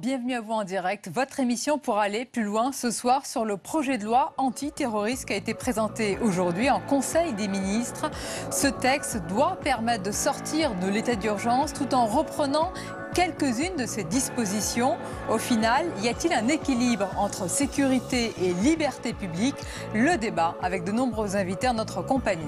bienvenue à vous en direct. Votre émission pour aller plus loin ce soir sur le projet de loi antiterroriste qui a été présenté aujourd'hui en Conseil des ministres. Ce texte doit permettre de sortir de l'état d'urgence tout en reprenant quelques-unes de ces dispositions. Au final, y a-t-il un équilibre entre sécurité et liberté publique? Le débat avec de nombreux invités en notre compagnie.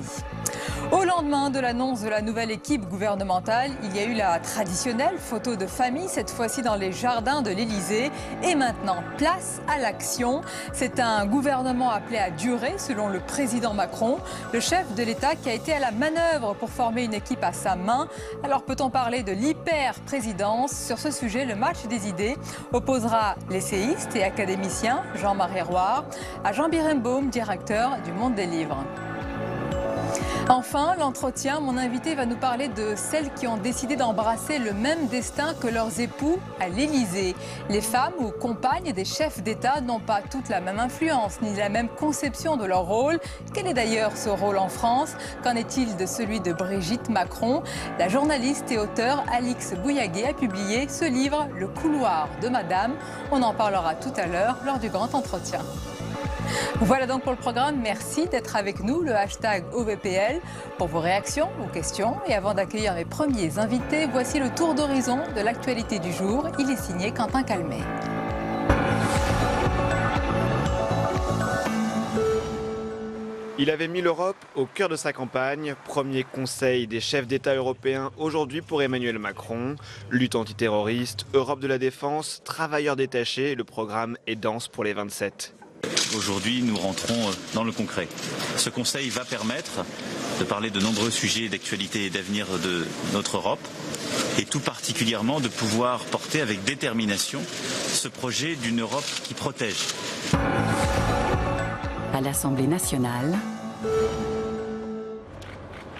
Au lendemain de l'annonce de la nouvelle équipe gouvernementale, il y a eu la traditionnelle photo de famille, cette fois-ci dans les jardins de l'Élysée. Et maintenant, place à l'action. C'est un gouvernement appelé à durer, selon le président Macron, le chef de l'État qui a été à la manœuvre pour former une équipe à sa main. Alors peut-on parler de l'hyper-présidence? Sur ce sujet, le match des idées opposera l'essayiste et académicien Jean-Marie Roire à Jean Birembaum, directeur du Monde des Livres. Enfin, l'entretien, mon invité va nous parler de celles qui ont décidé d'embrasser le même destin que leurs époux à l'Élysée. Les femmes ou compagnes des chefs d'État n'ont pas toutes la même influence, ni la même conception de leur rôle. Quel est d'ailleurs ce rôle en France? Qu'en est-il de celui de Brigitte Macron? La journaliste et auteure Alix Bouillaguet a publié ce livre, Le couloir de Madame. On en parlera tout à l'heure lors du grand entretien. Voilà donc pour le programme. Merci d'être avec nous, le hashtag OVPL, pour vos réactions, vos questions. Et avant d'accueillir mes premiers invités, voici le tour d'horizon de l'actualité du jour. Il est signé Quentin Calmet. Il avait mis l'Europe au cœur de sa campagne. Premier conseil des chefs d'État européens aujourd'hui pour Emmanuel Macron. Lutte antiterroriste, Europe de la défense, travailleurs détachés. Le programme est dense pour les 27. Aujourd'hui, nous rentrons dans le concret. Ce Conseil va permettre de parler de nombreux sujets d'actualité et d'avenir de notre Europe et tout particulièrement de pouvoir porter avec détermination ce projet d'une Europe qui protège. À l'Assemblée nationale.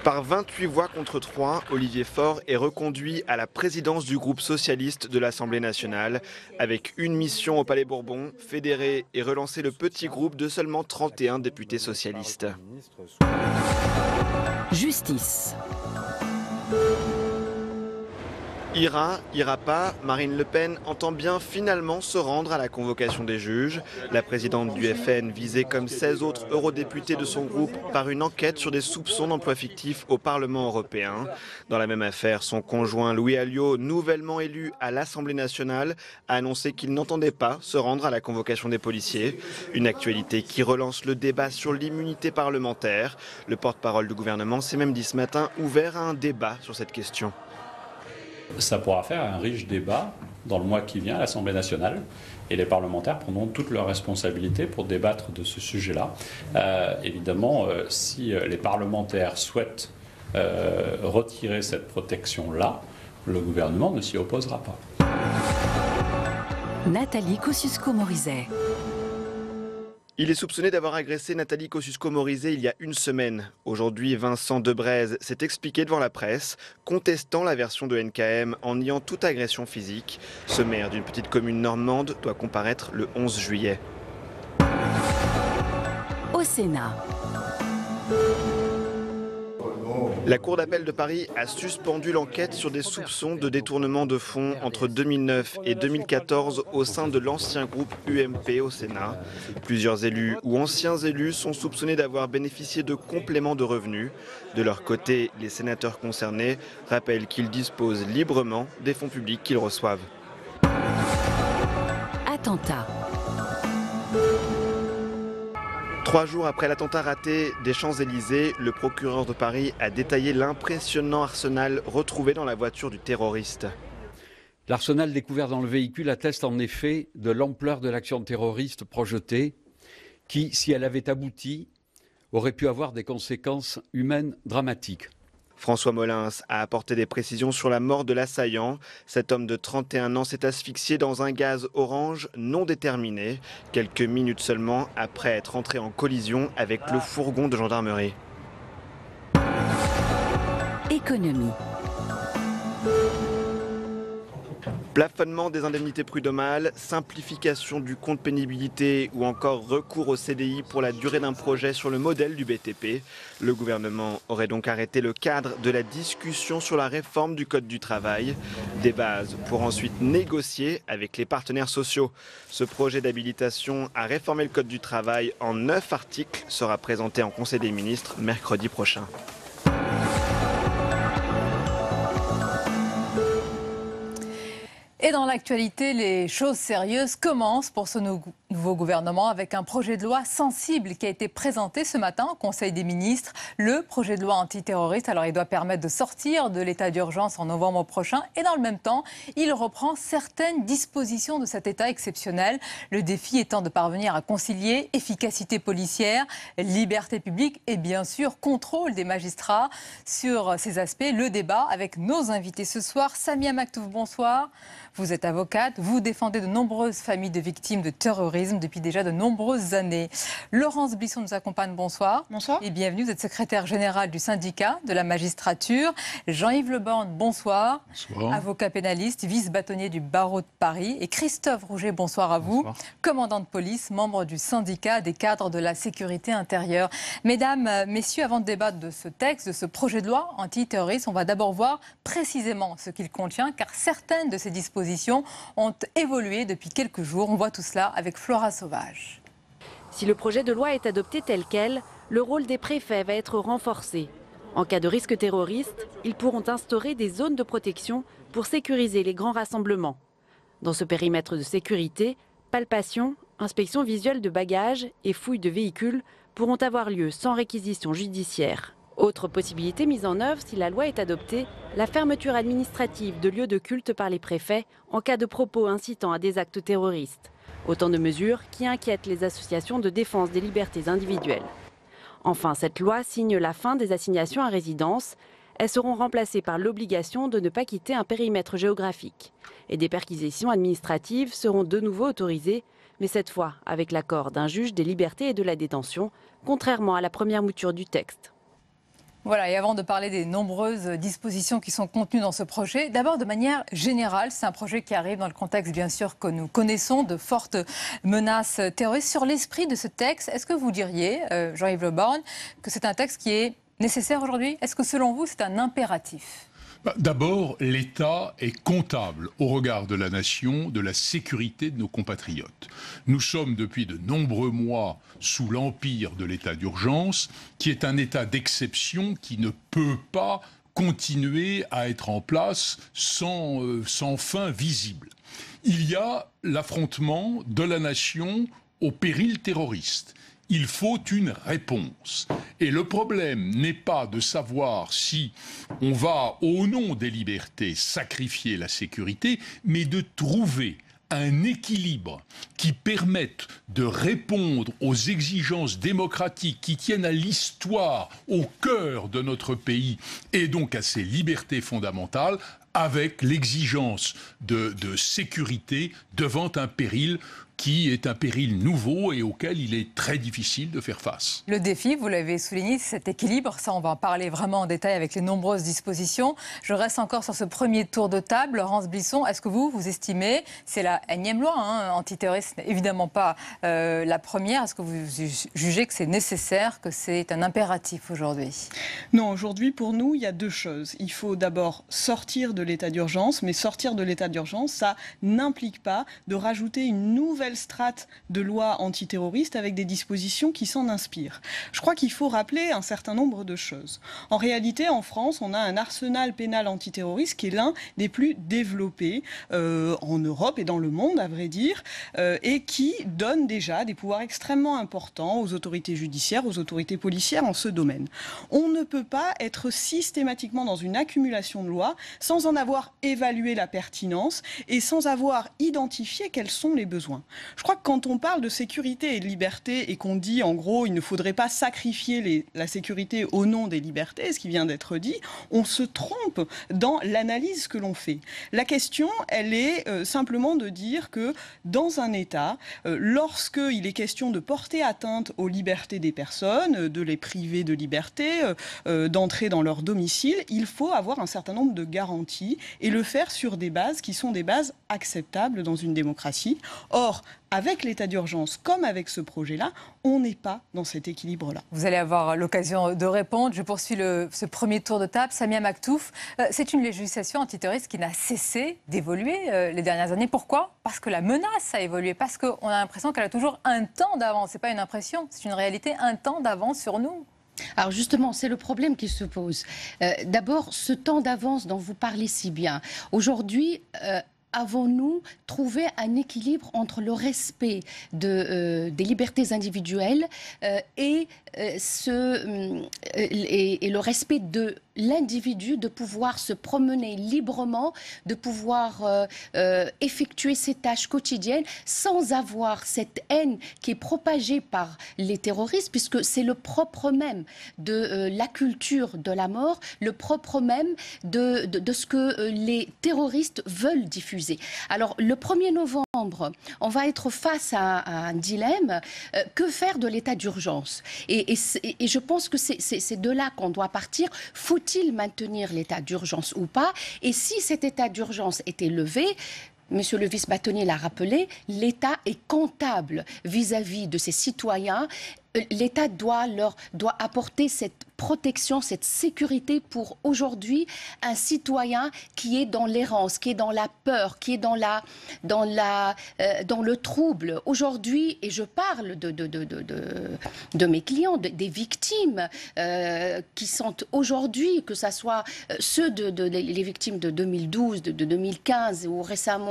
Par 28 voix contre 3, Olivier Faure est reconduit à la présidence du groupe socialiste de l'Assemblée nationale, avec une mission au Palais Bourbon, fédérer et relancer le petit groupe de seulement 31 députés socialistes. Justice. Ira pas, Marine Le Pen entend bien finalement se rendre à la convocation des juges. La présidente du FN, visée comme 16 autres eurodéputés de son groupe par une enquête sur des soupçons d'emploi fictif au Parlement européen. Dans la même affaire, son conjoint Louis Alliot, nouvellement élu à l'Assemblée nationale, a annoncé qu'il n'entendait pas se rendre à la convocation des policiers. Une actualité qui relance le débat sur l'immunité parlementaire. Le porte-parole du gouvernement s'est même dit ce matin ouvert à un débat sur cette question. Ça pourra faire un riche débat dans le mois qui vient à l'Assemblée nationale et les parlementaires prendront toutes leurs responsabilités pour débattre de ce sujet-là. Évidemment, si les parlementaires souhaitent retirer cette protection-là, le gouvernement ne s'y opposera pas. Nathalie Kosciusko-Morizet. Il est soupçonné d'avoir agressé Nathalie Kosciusko-Morizet il y a une semaine. Aujourd'hui, Vincent Debrez s'est expliqué devant la presse, contestant la version de NKM en niant toute agression physique. Ce maire d'une petite commune normande doit comparaître le 11 juillet. Au Sénat. La Cour d'appel de Paris a suspendu l'enquête sur des soupçons de détournement de fonds entre 2009 et 2014 au sein de l'ancien groupe UMP au Sénat. Plusieurs élus ou anciens élus sont soupçonnés d'avoir bénéficié de compléments de revenus. De leur côté, les sénateurs concernés rappellent qu'ils disposent librement des fonds publics qu'ils reçoivent. Attentat. 3 jours après l'attentat raté des Champs-Élysées, le procureur de Paris a détaillé l'impressionnant arsenal retrouvé dans la voiture du terroriste. L'arsenal découvert dans le véhicule atteste en effet de l'ampleur de l'action terroriste projetée qui, si elle avait abouti, aurait pu avoir des conséquences humaines dramatiques. François Molins a apporté des précisions sur la mort de l'assaillant. Cet homme de 31 ans s'est asphyxié dans un gaz orange non déterminé, quelques minutes seulement après être entré en collision avec le fourgon de gendarmerie. Économie. Plafonnement des indemnités prud'homales, simplification du compte pénibilité ou encore recours au CDI pour la durée d'un projet sur le modèle du BTP. Le gouvernement aurait donc arrêté le cadre de la discussion sur la réforme du Code du travail. Des bases pour ensuite négocier avec les partenaires sociaux. Ce projet d'habilitation à réformer le Code du travail en 9 articles sera présenté en Conseil des ministres mercredi prochain. Et dans l'actualité, les choses sérieuses commencent pour ce nouveau gouvernement avec un projet de loi sensible qui a été présenté ce matin au Conseil des ministres. Le projet de loi antiterroriste, alors il doit permettre de sortir de l'état d'urgence en novembre prochain et dans le même temps, il reprend certaines dispositions de cet état exceptionnel. Le défi étant de parvenir à concilier efficacité policière, liberté publique et bien sûr contrôle des magistrats. Sur ces aspects, le débat avec nos invités ce soir. Samia Maktouf, bonsoir. Vous êtes avocate, vous défendez de nombreuses familles de victimes de terrorisme depuis déjà de nombreuses années. Laurence Bisson nous accompagne, bonsoir. Bonsoir. Et bienvenue, vous êtes secrétaire générale du syndicat de la magistrature. Jean-Yves Le Borne, bonsoir. Bonsoir. Avocat pénaliste, vice-bâtonnier du barreau de Paris. Et Christophe Rouget, bonsoir à vous. Bonsoir. Commandant de police, membre du syndicat des cadres de la sécurité intérieure. Mesdames, messieurs, avant de débattre de ce texte, de ce projet de loi antiterroriste, on va d'abord voir précisément ce qu'il contient, car certaines de ces dispositions ont évolué depuis quelques jours. On voit tout cela avec Flora Sauvage. Si le projet de loi est adopté tel quel, le rôle des préfets va être renforcé. En cas de risque terroriste, ils pourront instaurer des zones de protection pour sécuriser les grands rassemblements. Dans ce périmètre de sécurité, palpation, inspection visuelle de bagages et fouilles de véhicules pourront avoir lieu sans réquisition judiciaire. Autre possibilité mise en œuvre si la loi est adoptée, la fermeture administrative de lieux de culte par les préfets en cas de propos incitant à des actes terroristes. Autant de mesures qui inquiètent les associations de défense des libertés individuelles. Enfin, cette loi signe la fin des assignations à résidence. Elles seront remplacées par l'obligation de ne pas quitter un périmètre géographique. Et des perquisitions administratives seront de nouveau autorisées, mais cette fois avec l'accord d'un juge des libertés et de la détention, contrairement à la première mouture du texte. Voilà, et avant de parler des nombreuses dispositions qui sont contenues dans ce projet, d'abord de manière générale, c'est un projet qui arrive dans le contexte bien sûr que nous connaissons, de fortes menaces terroristes. Sur l'esprit de ce texte, est-ce que vous diriez, Jean-Yves Le Borne, que c'est un texte qui est nécessaire aujourd'hui? Est-ce que selon vous c'est un impératif? D'abord, l'État est comptable au regard de la nation, de la sécurité de nos compatriotes. Nous sommes depuis de nombreux mois sous l'empire de l'état d'urgence, qui est un état d'exception qui ne peut pas continuer à être en place sans fin visible. Il y a l'affrontement de la nation au péril terroriste. Il faut une réponse. Et le problème n'est pas de savoir si on va, au nom des libertés, sacrifier la sécurité, mais de trouver un équilibre qui permette de répondre aux exigences démocratiques qui tiennent à l'histoire, au cœur de notre pays, et donc à ses libertés fondamentales, avec l'exigence de sécurité devant un péril qui est un péril nouveau et auquel il est très difficile de faire face. Le défi, vous l'avez souligné, c'est cet équilibre. Ça, on va en parler vraiment en détail avec les nombreuses dispositions. Je reste encore sur ce premier tour de table. Laurence Bisson, est-ce que vous estimez, c'est la énième loi antiterroriste, évidemment pas la première, est-ce que vous jugez que c'est nécessaire, que c'est un impératif aujourd'hui? Non, aujourd'hui, pour nous, il y a deux choses. Il faut d'abord sortir de l'état d'urgence, mais sortir de l'état d'urgence, ça n'implique pas de rajouter une nouvelle strate de loi antiterroriste avec des dispositions qui s'en inspirent. Je crois qu'il faut rappeler un certain nombre de choses. En réalité, en France, on a un arsenal pénal antiterroriste qui est l'un des plus développés en Europe et dans le monde, à vrai dire, et qui donne déjà des pouvoirs extrêmement importants aux autorités judiciaires, aux autorités policières en ce domaine. On ne peut pas être systématiquement dans une accumulation de lois sans en avoir évalué la pertinence et sans avoir identifié quels sont les besoins. Je crois que quand on parle de sécurité et de liberté et qu'on dit en gros il ne faudrait pas sacrifier la sécurité au nom des libertés, ce qui vient d'être dit, on se trompe dans l'analyse que l'on fait. La question, elle est simplement de dire que dans un État, lorsqu'il est question de porter atteinte aux libertés des personnes, de les priver de liberté, d'entrer dans leur domicile, il faut avoir un certain nombre de garanties et le faire sur des bases qui sont des bases acceptables dans une démocratie. Or, avec l'état d'urgence, comme avec ce projet-là, on n'est pas dans cet équilibre-là. Vous allez avoir l'occasion de répondre. Je poursuis ce premier tour de table. Samia Maktouf, c'est une législation antiterroriste qui n'a cessé d'évoluer les dernières années. Pourquoi ? Parce que la menace a évolué, parce qu'on a l'impression qu'elle a toujours un temps d'avance. Ce n'est pas une impression, c'est une réalité, un temps d'avance sur nous. Alors justement, c'est le problème qui se pose. D'abord, ce temps d'avance dont vous parlez si bien. Aujourd'hui, avons-nous trouvé un équilibre entre le respect des libertés individuelles et le respect de l'individu de pouvoir se promener librement, de pouvoir effectuer ses tâches quotidiennes sans avoir cette haine qui est propagée par les terroristes, puisque c'est le propre même de la culture de la mort, le propre même de ce que les terroristes veulent diffuser. Alors, le 1er novembre, on va être face à un dilemme. Que faire de l'état d'urgence ? Et je pense que c'est de là qu'on doit partir. Faut-il maintenir l'état d'urgence ou pas ? Et si cet état d'urgence était levé, Monsieur le vice-bâtonnier l'a rappelé, l'État est comptable vis-à-vis de ses citoyens. L'État doit apporter cette protection, cette sécurité pour aujourd'hui un citoyen qui est dans l'errance, qui est dans la peur, qui est dans le trouble. Aujourd'hui, et je parle de mes clients, des victimes qui sont aujourd'hui, que ce soit ceux les victimes de 2012, de 2015 ou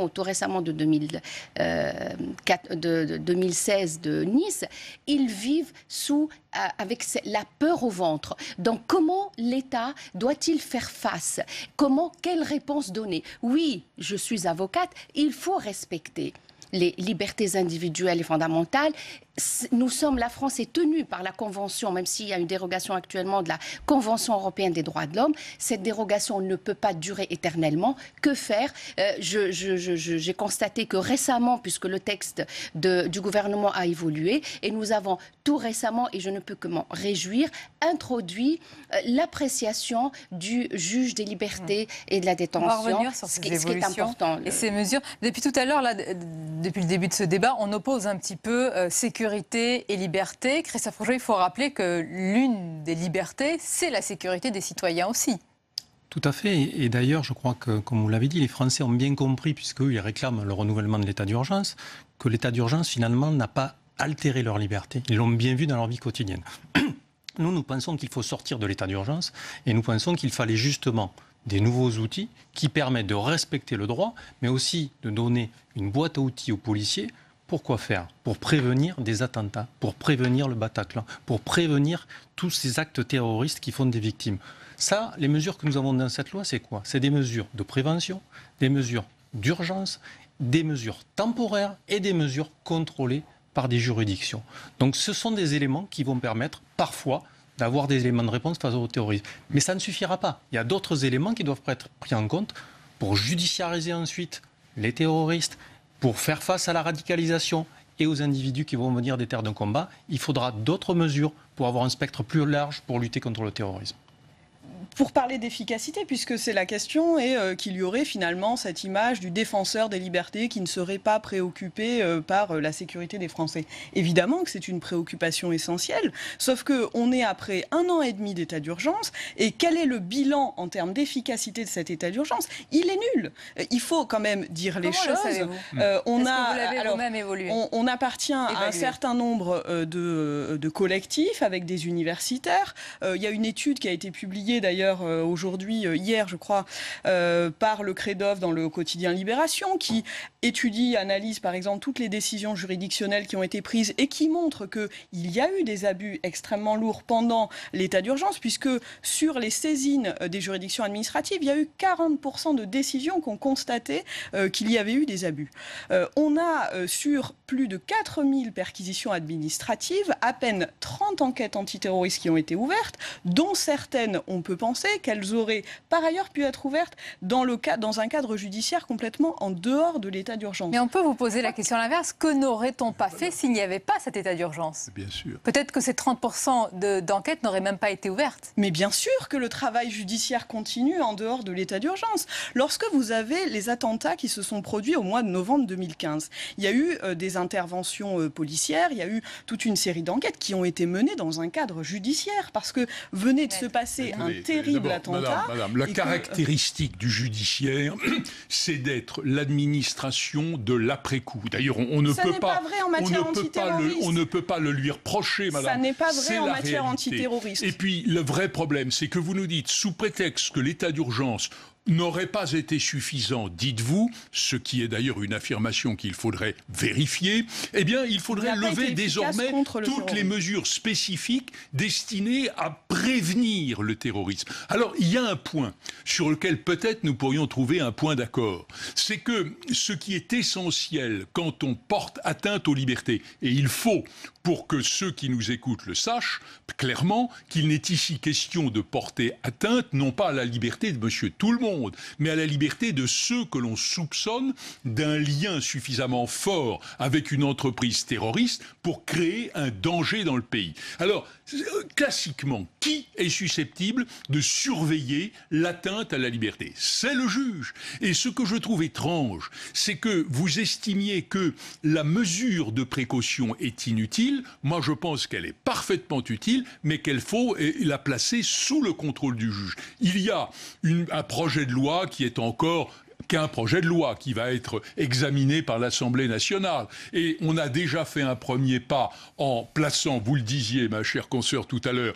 tout récemment de 2016 de Nice, ils vivent avec la peur au ventre. Donc comment l'État doit-il faire face ? Quelle réponse donner ? Oui, je suis avocate, il faut respecter les libertés individuelles et fondamentales. La France est tenue par la Convention, même s'il y a une dérogation actuellement de la Convention européenne des droits de l'homme. Cette dérogation ne peut pas durer éternellement. Que faire ? J'ai constaté que récemment, puisque le texte du gouvernement a évolué, et nous avons tout récemment, et je ne peux que m'en réjouir, introduit l'appréciation du juge des libertés et de la détention. On va revenir sur ces évolutions, ce qui est important. Et ces mesures. Depuis tout à l'heure, depuis le début de ce débat, on oppose un petit peu sécurité et liberté. Christophe Rougeot, il faut rappeler que l'une des libertés, c'est la sécurité des citoyens aussi. Tout à fait. Et d'ailleurs, je crois que, comme vous l'avez dit, les Français ont bien compris, puisqu'eux, ils réclament le renouvellement de l'état d'urgence, que l'état d'urgence, finalement, n'a pas altéré leur liberté. Ils l'ont bien vu dans leur vie quotidienne. Nous pensons qu'il faut sortir de l'état d'urgence et nous pensons qu'il fallait justement des nouveaux outils qui permettent de respecter le droit, mais aussi de donner une boîte à outils aux policiers. Pourquoi faire ? Pour prévenir des attentats, pour prévenir le Bataclan, pour prévenir tous ces actes terroristes qui font des victimes. Ça, les mesures que nous avons dans cette loi, c'est quoi ? C'est des mesures de prévention, des mesures d'urgence, des mesures temporaires et des mesures contrôlées par des juridictions. Donc ce sont des éléments qui vont permettre parfois d'avoir des éléments de réponse face au terrorisme. Mais ça ne suffira pas. Il y a d'autres éléments qui doivent être pris en compte pour judiciariser ensuite les terroristes, pour faire face à la radicalisation et aux individus qui vont venir des terres de combat. Il faudra d'autres mesures pour avoir un spectre plus large pour lutter contre le terrorisme. Pour parler d'efficacité, puisque c'est la question, et qu'il y aurait finalement cette image du défenseur des libertés qui ne serait pas préoccupé par la sécurité des Français. Évidemment que c'est une préoccupation essentielle, sauf qu'on est après 1 an et demi d'état d'urgence, et quel est le bilan en termes d'efficacité de cet état d'urgence ? Il est nul. Il faut quand même dire les choses. On appartient à un certain nombre de collectifs avec des universitaires. Il y a une étude qui a été publiée d'ailleurs d'ailleurs hier je crois, par le CREDOF dans le quotidien Libération, qui étudie, analyse par exemple toutes les décisions juridictionnelles qui ont été prises et qui montrent qu'il y a eu des abus extrêmement lourds pendant l'état d'urgence, puisque sur les saisines des juridictions administratives, il y a eu 40% de décisions qui ont constaté qu'il y avait eu des abus. On a sur plus de 4000 perquisitions administratives, à peine 30 enquêtes antiterroristes qui ont été ouvertes, dont certaines, on peut penser qu'elles auraient par ailleurs pu être ouvertes dans un cadre judiciaire complètement en dehors de l'état d'urgence. Mais on peut vous poser la question à l'inverse, que n'aurait-on pas fait s'il n'y avait pas cet état d'urgence ? Bien sûr. Peut-être que ces 30% d'enquêtes n'auraient même pas été ouvertes. Mais bien sûr que le travail judiciaire continue en dehors de l'état d'urgence. Lorsque vous avez les attentats qui se sont produits au mois de novembre 2015, il y a eu des interventions policières, il y a eu toute une série d'enquêtes qui ont été menées dans un cadre judiciaire, parce que venait de se passer un terrible attentat. Madame, la caractéristique du judiciaire, c'est d'être l'administration de l'après-coup. D'ailleurs, on ne peut pas... On ne peut pas le lui reprocher, madame. Ça n'est pas vrai en matière réalité. antiterroriste. Et puis, le vrai problème, c'est que vous nous dites, sous prétexte que l'état d'urgence n'aurait pas été suffisant, dites-vous, ce qui est d'ailleurs une affirmation qu'il faudrait vérifier, eh bien, il faudrait lever désormais toutes les mesures spécifiques destinées à prévenir le terrorisme. Alors, il y a un point sur lequel peut-être nous pourrions trouver un point d'accord. C'est que ce qui est essentiel quand on porte atteinte aux libertés, et il faut, pour que ceux qui nous écoutent le sachent clairement, qu'il n'est ici question de porter atteinte non pas à la liberté de monsieur tout le monde, mais à la liberté de ceux que l'on soupçonne d'un lien suffisamment fort avec une entreprise terroriste pour créer un danger dans le pays. Alors, classiquement, qui est susceptible de surveiller l'atteinte à la liberté? C'est le juge. Et ce que je trouve étrange, c'est que vous estimiez que la mesure de précaution est inutile. Moi, je pense qu'elle est parfaitement utile, mais qu'il faut la placer sous le contrôle du juge. Il y a un projet de loi qui est encore qu'un projet de loi qui va être examiné par l'Assemblée nationale. Et on a déjà fait un premier pas en plaçant, vous le disiez, ma chère consoeur tout à l'heure,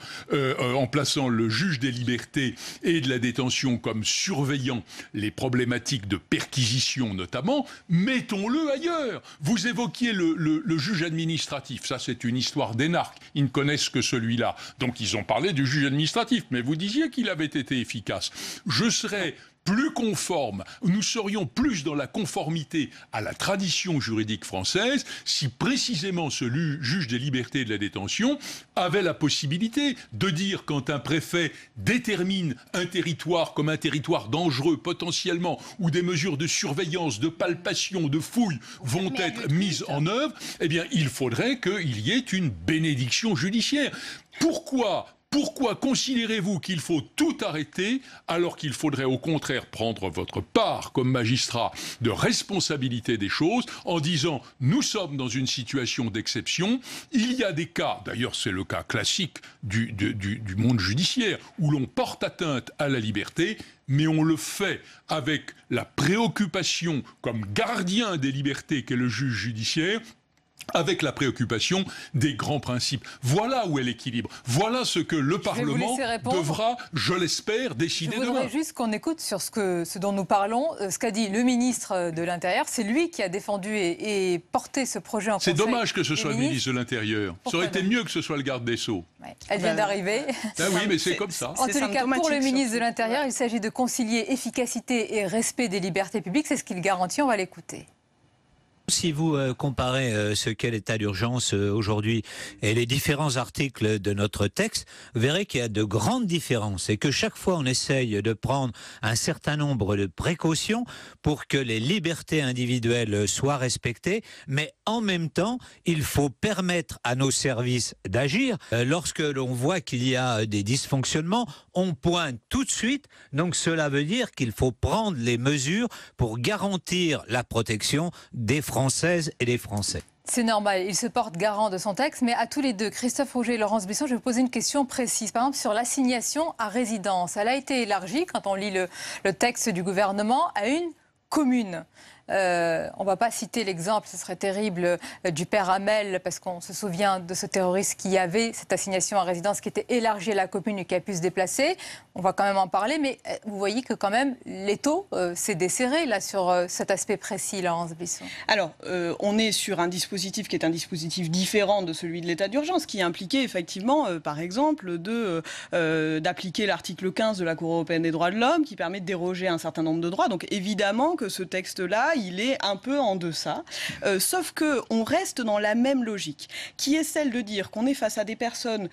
en plaçant le juge des libertés et de la détention comme surveillant les problématiques de perquisition notamment. Mettons-le ailleurs. Vous évoquiez le juge administratif. Ça, c'est une histoire d'énarques. Ils ne connaissent que celui-là. Donc, ils ont parlé du juge administratif. Mais vous disiez qu'il avait été efficace. Je serais plus conforme, nous serions plus dans la conformité à la tradition juridique française si précisément ce juge des libertés et de la détention avait la possibilité de dire quand un préfet détermine un territoire comme un territoire dangereux potentiellement, où des mesures de surveillance, de palpation, de fouille vont être mises en œuvre, eh bien il faudrait qu'il y ait une bénédiction judiciaire. Pourquoi considérez-vous qu'il faut tout arrêter alors qu'il faudrait au contraire prendre votre part comme magistrat de responsabilité des choses en disant nous sommes dans une situation d'exception, il y a des cas, d'ailleurs c'est le cas classique du monde judiciaire, où l'on porte atteinte à la liberté, mais on le fait avec la préoccupation comme gardien des libertés qu'est le juge judiciaire, avec la préoccupation des grands principes. Voilà où est l'équilibre. Voilà ce que le Parlement devra, je l'espère, décider demain. Je voudrais juste qu'on écoute sur ce dont nous parlons, ce qu'a dit le ministre de l'Intérieur. C'est lui qui a défendu et porté ce projet en Conseil. C'est dommage que ce soit le ministre de l'Intérieur. Ça aurait été mieux que ce soit le garde des Sceaux. Ouais. Elle vient d'arriver. Ah oui, mais c'est comme ça. En tous les cas, pour le ministre de l'Intérieur, il s'agit de concilier efficacité et respect des libertés publiques. C'est ce qu'il garantit. On va l'écouter. Si vous comparez ce qu'est l'état d'urgence aujourd'hui et les différents articles de notre texte, vous verrez qu'il y a de grandes différences et que chaque fois on essaye de prendre un certain nombre de précautions pour que les libertés individuelles soient respectées, mais en même temps, il faut permettre à nos services d'agir. Lorsque l'on voit qu'il y a des dysfonctionnements, on pointe tout de suite. Donc cela veut dire qu'il faut prendre les mesures pour garantir la protection des Françaises et des Français. C'est normal, il se porte garant de son texte, mais à tous les deux, Christophe Rouget et Laurence Besson, je vais vous poser une question précise. Par exemple, sur l'assignation à résidence, elle a été élargie, quand on lit le texte du gouvernement, à une commune. on ne va pas citer l'exemple, ce serait terrible, du père Hamel, parce qu'on se souvient de ce terroriste qui avait cette assignation à résidence qui était élargie à la commune et qui a pu se déplacer. On va quand même en parler, mais vous voyez que quand même l'étau s'est desserré là, sur cet aspect précis, Laurence Bisson. Alors, on est sur un dispositif qui est un dispositif différent de celui de l'état d'urgence, qui impliquait effectivement, par exemple, d'appliquer l'article 15 de la Cour européenne des droits de l'homme, qui permet de déroger à un certain nombre de droits. Donc évidemment que ce texte-là, il est un peu en deçà. Sauf qu'on reste dans la même logique, qui est celle de dire qu'on est face à des personnes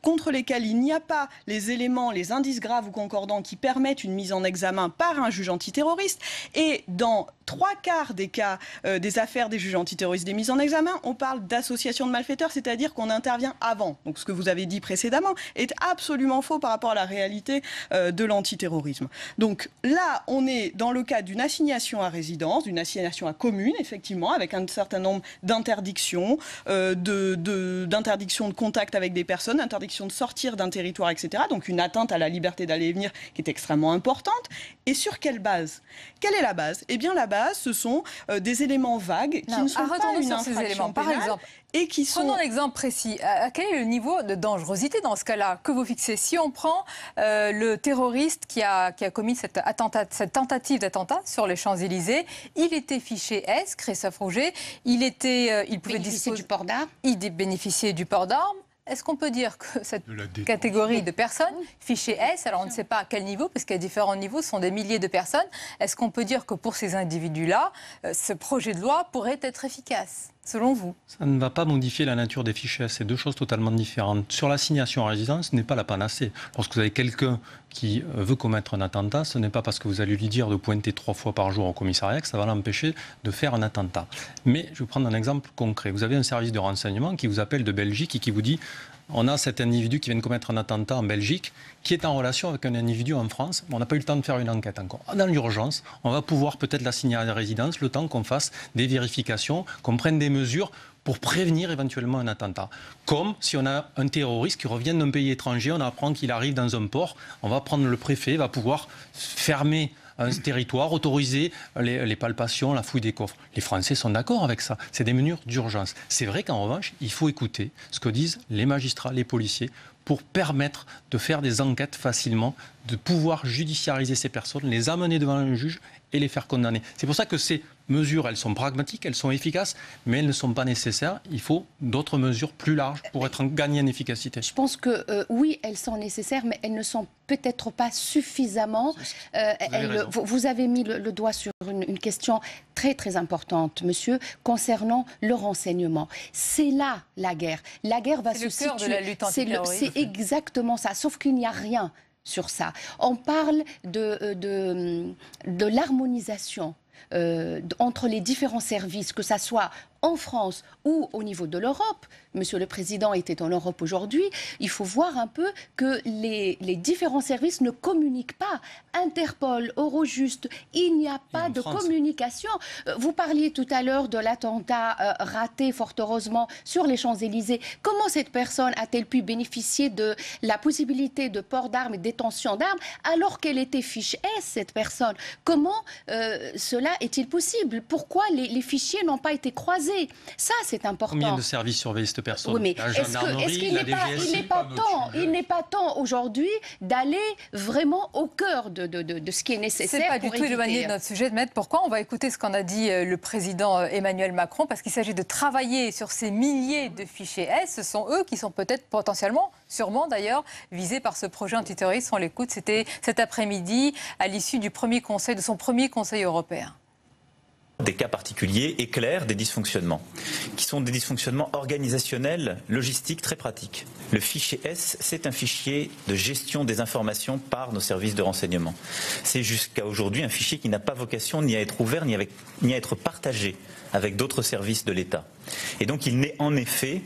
contre lesquelles il n'y a pas les éléments, les indices graves ou concordants qui permettent une mise en examen par un juge antiterroriste. Et dans 3/4 des cas des affaires des juges antiterroristes des mises en examen, on parle d'association de malfaiteurs, c'est-à-dire qu'on intervient avant. Donc ce que vous avez dit précédemment est absolument faux par rapport à la réalité de l'antiterrorisme. Donc là, on est dans le cas d'une assignation à résidence, d'une assignation à commune, effectivement, avec un certain nombre d'interdictions, d'interdiction de contact avec des personnes, interdiction de sortir d'un territoire, etc. Donc une atteinte à la liberté d'aller et venir qui est extrêmement importante. Et sur quelle base ? Quelle est la base ? Eh bien, la base, ce sont des éléments vagues qui ne sont pas une infraction pénale. Par exemple, et qui sont... Prenons l'exemple précis. Quel est le niveau de dangerosité dans ce cas-là que vous fixez ? Si on prend le terroriste qui a commis cette tentative d'attentat sur les Champs-Élysées, il était fiché S, Christophe Rouget, il pouvait bénéficier du port d'armes. Il bénéficiait du port d'armes. Est-ce qu'on peut dire que cette catégorie de personnes, fichée S, alors on ne sait pas à quel niveau, parce qu'il y a différents niveaux, ce sont des milliers de personnes, est-ce qu'on peut dire que pour ces individus-là, ce projet de loi pourrait être efficace, selon vous ? Ça ne va pas modifier la nature des fichiers S, c'est deux choses totalement différentes. Sur l'assignation à résidence, ce n'est pas la panacée. Lorsque vous avez quelqu'un qui veut commettre un attentat, ce n'est pas parce que vous allez lui dire de pointer 3 fois par jour au commissariat que ça va l'empêcher de faire un attentat. Mais je vais prendre un exemple concret. Vous avez un service de renseignement qui vous appelle de Belgique et qui vous dit on a cet individu qui vient de commettre un attentat en Belgique, qui est en relation avec un individu en France. On n'a pas eu le temps de faire une enquête encore. Dans l'urgence, on va pouvoir peut-être l'assigner à la résidence le temps qu'on fasse des vérifications, qu'on prenne des mesures pour prévenir éventuellement un attentat. Comme si on a un terroriste qui revient d'un pays étranger, on apprend qu'il arrive dans un port, on va prendre le préfet, va pouvoir fermer un territoire, autoriser les palpations, la fouille des coffres. Les Français sont d'accord avec ça. C'est des mesures d'urgence. C'est vrai qu'en revanche, il faut écouter ce que disent les magistrats, les policiers, pour permettre de faire des enquêtes facilement, de pouvoir judiciariser ces personnes, les amener devant un juge et les faire condamner. C'est pour ça que ces mesures, elles sont pragmatiques, elles sont efficaces, mais elles ne sont pas nécessaires. Il faut d'autres mesures plus larges pour gagner en efficacité. Je pense que oui, elles sont nécessaires, mais elles ne sont peut-être pas suffisamment. Vous avez mis le doigt sur une question très très importante, monsieur, concernant le renseignement. C'est là la guerre. La guerre va se situer. C'est le cœur de la lutte antiterroriste. C'est exactement ça, sauf qu'il n'y a rien sur ça. On parle de l'harmonisation entre les différents services, que ça soit en France ou au niveau de l'Europe. Monsieur le Président était en Europe aujourd'hui. Il faut voir un peu que les différents services ne communiquent pas. Interpol, Eurojust, il n'y a pas de communication. Vous parliez tout à l'heure de l'attentat raté, fort heureusement, sur les Champs-Élysées. Comment cette personne a-t-elle pu bénéficier de la possibilité de port d'armes et détention d'armes alors qu'elle était fiche S, cette personne ? Comment cela est-il possible ? Pourquoi les fichiers n'ont pas été croisés ? Ça, c'est important. Combien de services surveillent cette personne ? Oui, mais est-ce qu'il n'est pas temps aujourd'hui d'aller vraiment au cœur de ce qui est nécessaire pour éviter... C'est pas du tout éloigné de notre sujet de mettre. Pourquoi ? On va écouter ce qu'en a dit le président Emmanuel Macron, parce qu'il s'agit de travailler sur ces milliers de fichiers S. Ce sont eux qui sont peut-être potentiellement, sûrement d'ailleurs, visés par ce projet antiterroriste. On l'écoute, c'était cet après-midi, à l'issue de son premier Conseil européen. Des cas particuliers éclairent des dysfonctionnements, qui sont des dysfonctionnements organisationnels, logistiques, très pratiques. Le fichier S, c'est un fichier de gestion des informations par nos services de renseignement. C'est jusqu'à aujourd'hui un fichier qui n'a pas vocation ni à être ouvert, ni à être partagé avec d'autres services de l'État. Et donc il n'est en effet,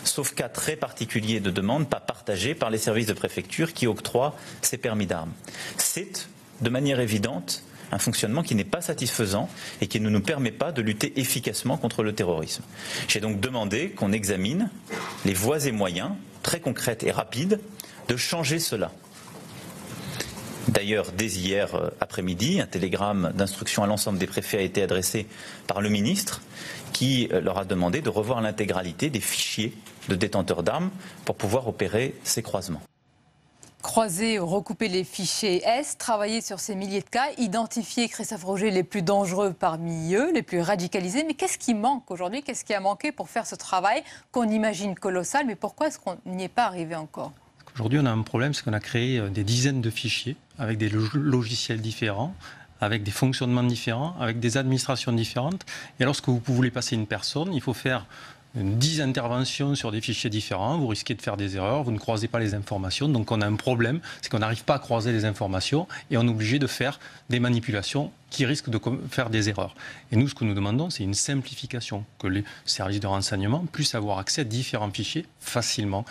sauf cas très particuliers de demande, pas partagé par les services de préfecture qui octroient ces permis d'armes. C'est, de manière évidente, un fonctionnement qui n'est pas satisfaisant et qui ne nous permet pas de lutter efficacement contre le terrorisme. J'ai donc demandé qu'on examine les voies et moyens, très concrètes et rapides, de changer cela. D'ailleurs, dès hier après-midi, un télégramme d'instruction à l'ensemble des préfets a été adressé par le ministre qui leur a demandé de revoir l'intégralité des fichiers de détenteurs d'armes pour pouvoir opérer ces croisements. Croiser ou recouper les fichiers S, travailler sur ces milliers de cas, identifier, Christophe Roger, les plus dangereux parmi eux, les plus radicalisés. Mais qu'est-ce qui manque aujourd'hui? Qu'est-ce qui a manqué pour faire ce travail qu'on imagine colossal? Mais pourquoi est-ce qu'on n'y est pas arrivé encore? Aujourd'hui, on a un problème, c'est qu'on a créé des dizaines de fichiers avec des logiciels différents, avec des fonctionnements différents, avec des administrations différentes. Et lorsque vous voulez passer une personne, il faut faire 10 interventions sur des fichiers différents, vous risquez de faire des erreurs, vous ne croisez pas les informations. Donc on a un problème, c'est qu'on n'arrive pas à croiser les informations et on est obligé de faire des manipulations qui risquent de faire des erreurs. Et nous, ce que nous demandons, c'est une simplification, que les services de renseignement puissent avoir accès à différents fichiers facilement.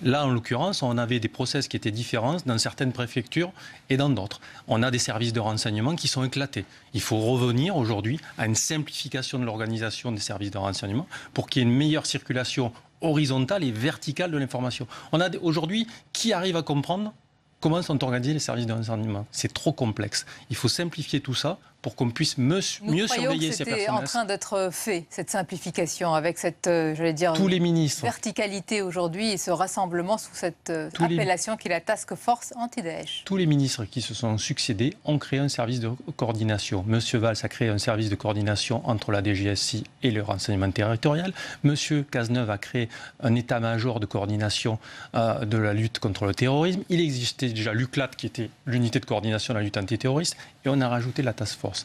Là, en l'occurrence, on avait des process qui étaient différents dans certaines préfectures et dans d'autres. On a des services de renseignement qui sont éclatés. Il faut revenir aujourd'hui à une simplification de l'organisation des services de renseignement pour qu'il y ait une meilleure circulation horizontale et verticale de l'information. On a aujourd'hui qui arrive à comprendre comment sont organisés les services de renseignement. C'est trop complexe. Il faut simplifier tout ça pour qu'on puisse mieux surveiller ces personnes. C'était en train d'être fait, cette simplification, avec cette, j'allais dire, tous les ministres, verticalité aujourd'hui et ce rassemblement sous cette appellation qui est la Task Force anti-Daesh. Tous les ministres qui se sont succédés ont créé un service de coordination. Monsieur Valls a créé un service de coordination entre la DGSI et le renseignement territorial. Monsieur Cazeneuve a créé un état-major de coordination de la lutte contre le terrorisme. Il existait déjà l'UCLAT, qui était l'unité de coordination de la lutte antiterroriste, et on a rajouté la Task Force.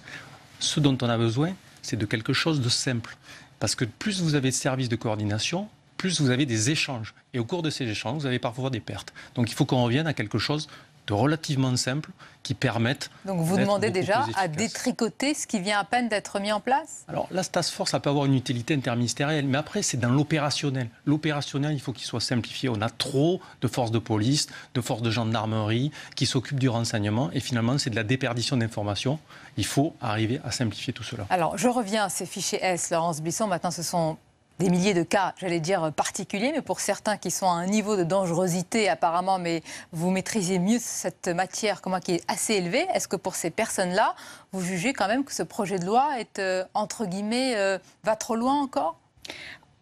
Ce dont on a besoin, c'est de quelque chose de simple. Parce que plus vous avez de services de coordination, plus vous avez des échanges. Et au cours de ces échanges, vous avez parfois des pertes. Donc il faut qu'on revienne à quelque chose de relativement simple qui permette... Donc vous demandez déjà à détricoter ce qui vient à peine d'être mis en place? Alors la task force, ça peut avoir une utilité interministérielle, mais après c'est dans l'opérationnel. L'opérationnel, il faut qu'il soit simplifié. On a trop de forces de police, de forces de gendarmerie qui s'occupent du renseignement et finalement c'est de la déperdition d'informations. Il faut arriver à simplifier tout cela. Alors je reviens à ces fichiers S, Laurence Bisson. Maintenant ce sont des milliers de cas, j'allais dire, particuliers, mais pour certains qui sont à un niveau de dangerosité apparemment, mais vous maîtrisez mieux cette matière qui est assez élevée. Est-ce que pour ces personnes-là, vous jugez quand même que ce projet de loi est, entre guillemets, va trop loin encore ?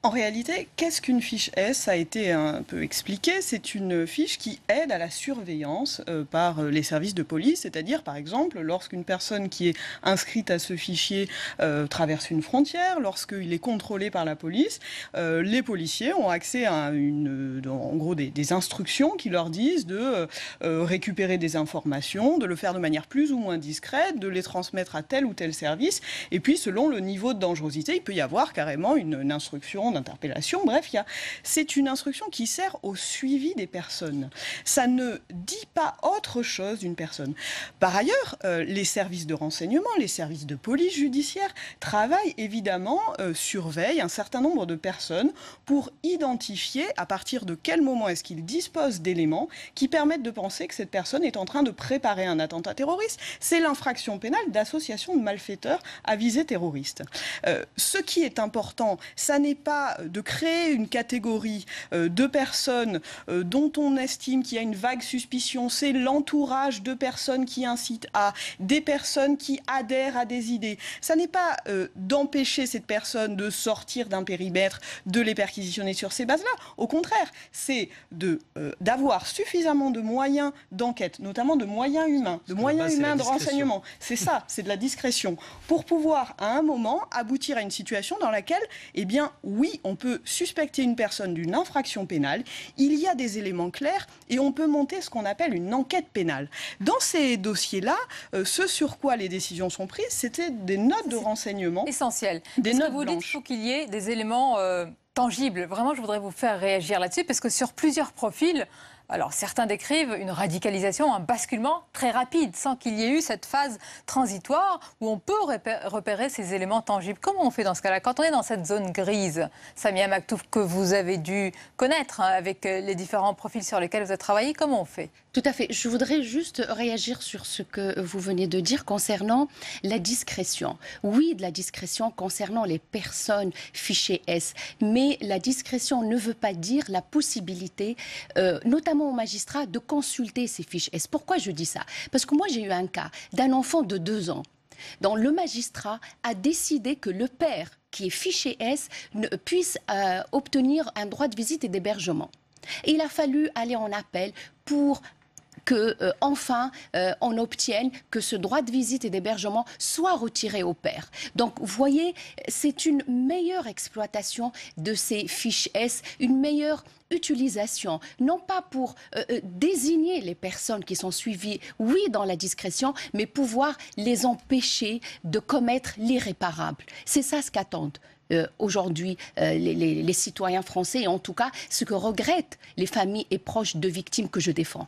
En réalité, qu'est-ce qu'une fiche S? Ça a été un peu expliqué. C'est une fiche qui aide à la surveillance par les services de police. C'est-à-dire, par exemple, lorsqu'une personne qui est inscrite à ce fichier traverse une frontière, lorsqu'il est contrôlé par la police, les policiers ont accès à en gros des instructions qui leur disent de récupérer des informations, de le faire de manière plus ou moins discrète, de les transmettre à tel ou tel service. Et puis, selon le niveau de dangerosité, il peut y avoir carrément une instruction d'interpellation. Bref, c'est une instruction qui sert au suivi des personnes. Ça ne dit pas autre chose d'une personne. Par ailleurs, les services de renseignement, les services de police judiciaire travaillent évidemment, surveillent un certain nombre de personnes pour identifier à partir de quel moment est-ce qu'ils disposent d'éléments qui permettent de penser que cette personne est en train de préparer un attentat terroriste. C'est l'infraction pénale d'association de malfaiteurs à visée terroriste. Ce qui est important, ça n'est pas de créer une catégorie de personnes dont on estime qu'il y a une vague suspicion, c'est l'entourage de personnes qui incitent à des personnes qui adhèrent à des idées. Ça n'est pas d'empêcher cette personne de sortir d'un périmètre, de les perquisitionner sur ces bases-là. Au contraire, c'est d'avoir suffisamment de moyens d'enquête, notamment de moyens humains, de renseignement. C'est ça, c'est de la discrétion. Pour pouvoir, à un moment, aboutir à une situation dans laquelle, eh bien, oui, on peut suspecter une personne d'une infraction pénale, il y a des éléments clairs et on peut monter ce qu'on appelle une enquête pénale. Dans ces dossiers-là, ce sur quoi les décisions sont prises, c'était des notes de renseignement. Essentiel. Des notes vous blanches. dites qu'il faut qu'il y ait des éléments tangibles. Vraiment, je voudrais vous faire réagir là-dessus parce que sur plusieurs profils, alors certains décrivent une radicalisation, un basculement très rapide, sans qu'il y ait eu cette phase transitoire où on peut repérer ces éléments tangibles. Comment on fait dans ce cas-là? Quand on est dans cette zone grise, Samia Maktouf, que vous avez dû connaître avec les différents profils sur lesquels vous avez travaillé, comment on fait? Tout à fait. Je voudrais juste réagir sur ce que vous venez de dire concernant la discrétion. Oui, de la discrétion concernant les personnes fichées S, mais la discrétion ne veut pas dire la possibilité, notamment évidemment aux magistrats de consulter ces fiches S. Pourquoi je dis ça? Parce que moi, j'ai eu un cas d'un enfant de 2 ans dont le magistrat a décidé que le père, qui est fiché S, puisse obtenir un droit de visite et d'hébergement. Et il a fallu aller en appel pour que, enfin, on obtienne que ce droit de visite et d'hébergement soit retiré au père. Donc, vous voyez, c'est une meilleure exploitation de ces fiches S, une meilleure utilisation, non pas pour désigner les personnes qui sont suivies, oui, dans la discrétion, mais pouvoir les empêcher de commettre l'irréparable. C'est ça ce qu'attendent aujourd'hui les citoyens français, et en tout cas ce que regrettent les familles et proches de victimes que je défends.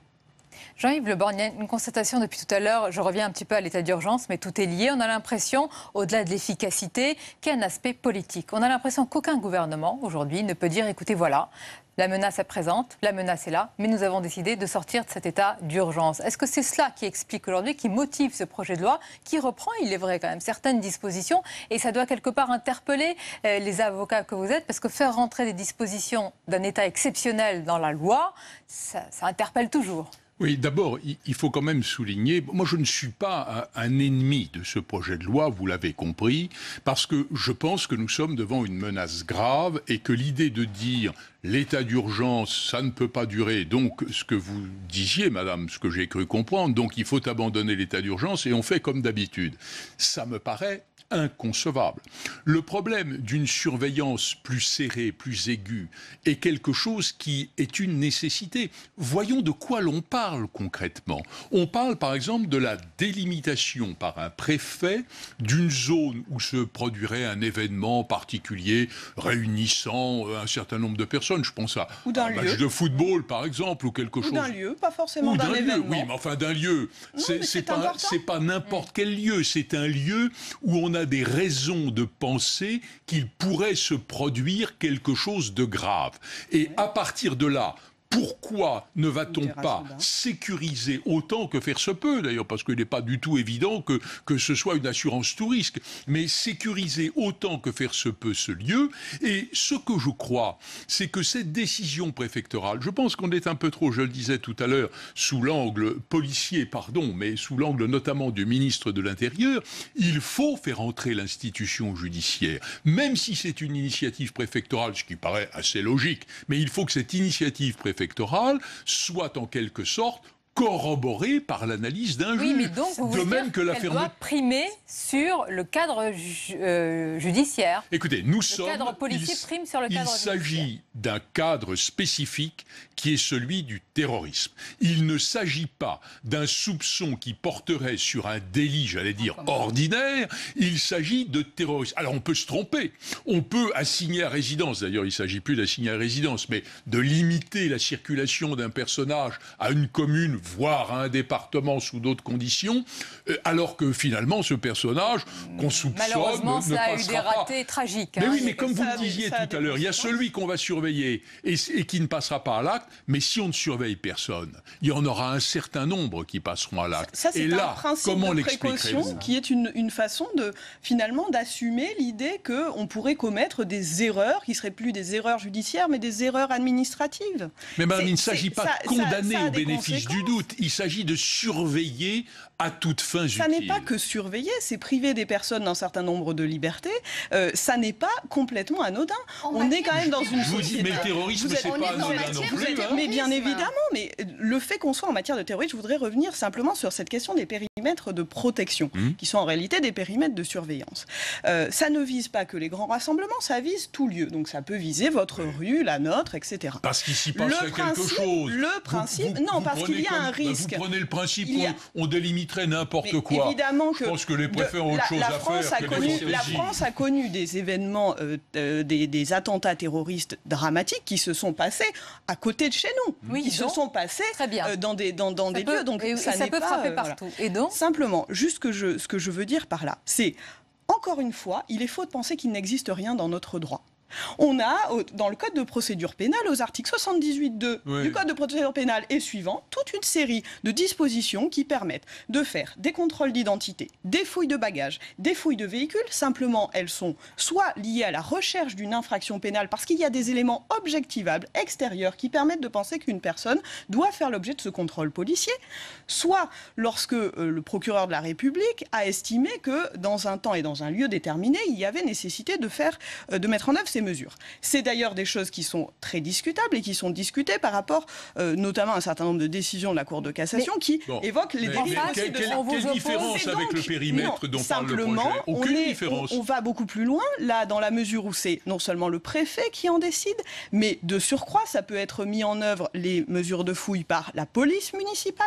Jean-Yves Le Borgne, il y a une constatation depuis tout à l'heure, je reviens un petit peu à l'état d'urgence, mais tout est lié. On a l'impression, au-delà de l'efficacité, qu'il y a un aspect politique. On a l'impression qu'aucun gouvernement, aujourd'hui, ne peut dire, écoutez, voilà, la menace est présente, la menace est là, mais nous avons décidé de sortir de cet état d'urgence. Est-ce que c'est cela qui explique aujourd'hui, qui motive ce projet de loi, qui reprend, il est vrai quand même, certaines dispositions, et ça doit quelque part interpeller les avocats que vous êtes, parce que faire rentrer des dispositions d'un état exceptionnel dans la loi, ça interpelle toujours. Oui, d'abord, il faut quand même souligner, moi je ne suis pas un ennemi de ce projet de loi, vous l'avez compris, parce que je pense que nous sommes devant une menace grave et que l'idée de dire l'état d'urgence, ça ne peut pas durer, donc ce que vous disiez, madame, ce que j'ai cru comprendre, donc il faut abandonner l'état d'urgence et on fait comme d'habitude. Ça me paraît inconcevable. Le problème d'une surveillance plus serrée, plus aiguë, est quelque chose qui est une nécessité. Voyons de quoi l'on parle concrètement. On parle par exemple de la délimitation par un préfet d'une zone où se produirait un événement particulier réunissant un certain nombre de personnes. Je pense à un match de football par exemple ou quelque chose. Ou d'un lieu, pas forcément d'un événement. Oui, mais enfin d'un lieu. C'est pas n'importe quel lieu. C'est un lieu où on a des raisons de penser qu'il pourrait se produire quelque chose de grave. Et à partir de là, pourquoi ne va-t-on pas sécuriser autant que faire se peut, d'ailleurs, parce qu'il n'est pas du tout évident que ce soit une assurance tout risque, mais sécuriser autant que faire se peut ce lieu. Et ce que je crois, c'est que cette décision préfectorale, je pense qu'on est un peu trop, je le disais tout à l'heure, sous l'angle policier, pardon, mais sous l'angle notamment du ministre de l'Intérieur, il faut faire entrer l'institution judiciaire, même si c'est une initiative préfectorale, ce qui paraît assez logique, mais il faut que cette initiative préfectorale soit en quelque sorte corroborée par l'analyse d'un juge. Oui, mais donc vous de même que la doit primer sur le cadre judiciaire. Écoutez, le cadre policier prime sur le cadre judiciaire. Il s'agit d'un cadre spécifique qui est celui du terrorisme. Il ne s'agit pas d'un soupçon qui porterait sur un délit, j'allais dire, ordinaire. Il s'agit de terrorisme. Alors on peut se tromper. On peut assigner à résidence, d'ailleurs il ne s'agit plus d'assigner à résidence, mais de limiter la circulation d'un personnage à une commune, voire à un département sous d'autres conditions, alors que finalement ce personnage qu'on soupçonne malheureusement, ne ça a eu des ratés pas. tragiques. Mais oui, mais comme vous le disiez tout à l'heure, il y a celui qu'on va surveiller et qui ne passera pas à l'acte, mais si on ne surveille personne, il y en aura un certain nombre qui passeront à l'acte. Ça, c'est et là, un principe comment de précaution qui est une façon finalement d'assumer l'idée qu'on pourrait commettre des erreurs qui ne seraient plus des erreurs judiciaires, mais des erreurs administratives. Mais madame, il ne s'agit pas de condamner au bénéfice du doute, il s'agit de surveiller à toutes fins utiles. Ça n'est pas que surveiller, c'est priver des personnes d'un certain nombre de libertés. Ça n'est pas complètement anodin. On est quand même dans une société. Mais le terrorisme, c'est pas anodin non plus. Mais bien évidemment, mais le fait qu'on soit en matière de terrorisme, je voudrais revenir simplement sur cette question des périmètres de protection, qui sont en réalité des périmètres de surveillance. Ça ne vise pas que les grands rassemblements, ça vise tout lieu. Donc ça peut viser votre rue, la nôtre, etc. Parce qu'il s'y passerait quelque chose. Le principe, non, parce qu'il y a un risque. Vous prenez le principe on délimiterait n'importe quoi. Évidemment que je pense que les préfets ont autre chose à faire. La France a connu des événements, des attentats terroristes dramatiques qui se sont passés à côté de chez nous, qui se sont passés dans des lieux. Donc ça peut frapper partout. Et donc simplement, juste ce que je veux dire par là, c'est encore une fois, il est faux de penser qu'il n'existe rien dans notre droit. On a, dans le Code de procédure pénale, aux articles 78.2 du Code de procédure pénale et suivant, toute une série de dispositions qui permettent de faire des contrôles d'identité, des fouilles de bagages, des fouilles de véhicules. Simplement, elles sont soit liées à la recherche d'une infraction pénale, parce qu'il y a des éléments objectivables extérieurs qui permettent de penser qu'une personne doit faire l'objet de ce contrôle policier, soit lorsque le procureur de la République a estimé que dans un temps et dans un lieu déterminé, il y avait nécessité de mettre en œuvre ces mesures. C'est d'ailleurs des choses qui sont très discutables et qui sont discutées par rapport notamment à un certain nombre de décisions de la Cour de cassation qui évoquent les dérives. Quelle différence avec le périmètre dont parle le projet? Aucune différence. On va beaucoup plus loin, là, dans la mesure où c'est non seulement le préfet qui en décide, mais de surcroît, ça peut être mis en œuvre, les mesures de fouille, par la police municipale.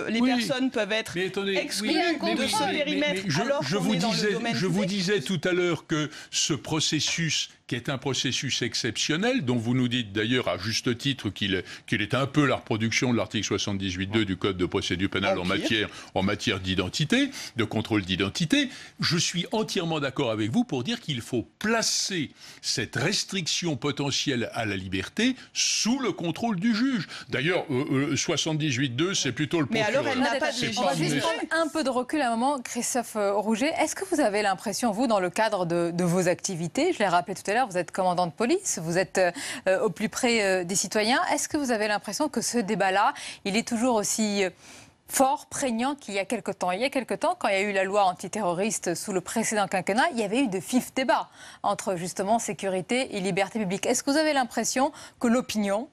Les personnes peuvent être exclues de ce périmètre. Je vous disais tout à l'heure que ce processus, qui est un processus exceptionnel, dont vous nous dites d'ailleurs à juste titre qu'il est un peu la reproduction de l'article 78.2 du Code de procédure pénale en matière d'identité, de contrôle d'identité. Je suis entièrement d'accord avec vous pour dire qu'il faut placer cette restriction potentielle à la liberté sous le contrôle du juge. D'ailleurs, 78.2, c'est plutôt le procureur. Mais alors, elle n'a pas On va juste prendre un peu de recul à un moment. Christophe Rouget, est-ce que vous avez l'impression, vous, dans le cadre de vos activités, je l'ai rappelé tout à l'heure, vous êtes commandant de police, vous êtes au plus près des citoyens. Est-ce que vous avez l'impression que ce débat-là, il est toujours aussi fort, prégnant qu'il y a quelque temps? Il y a quelque temps, quand il y a eu la loi antiterroriste sous le précédent quinquennat, il y avait eu de vifs débats entre justement sécurité et liberté publique. Est-ce que vous avez l'impression que l'opinion,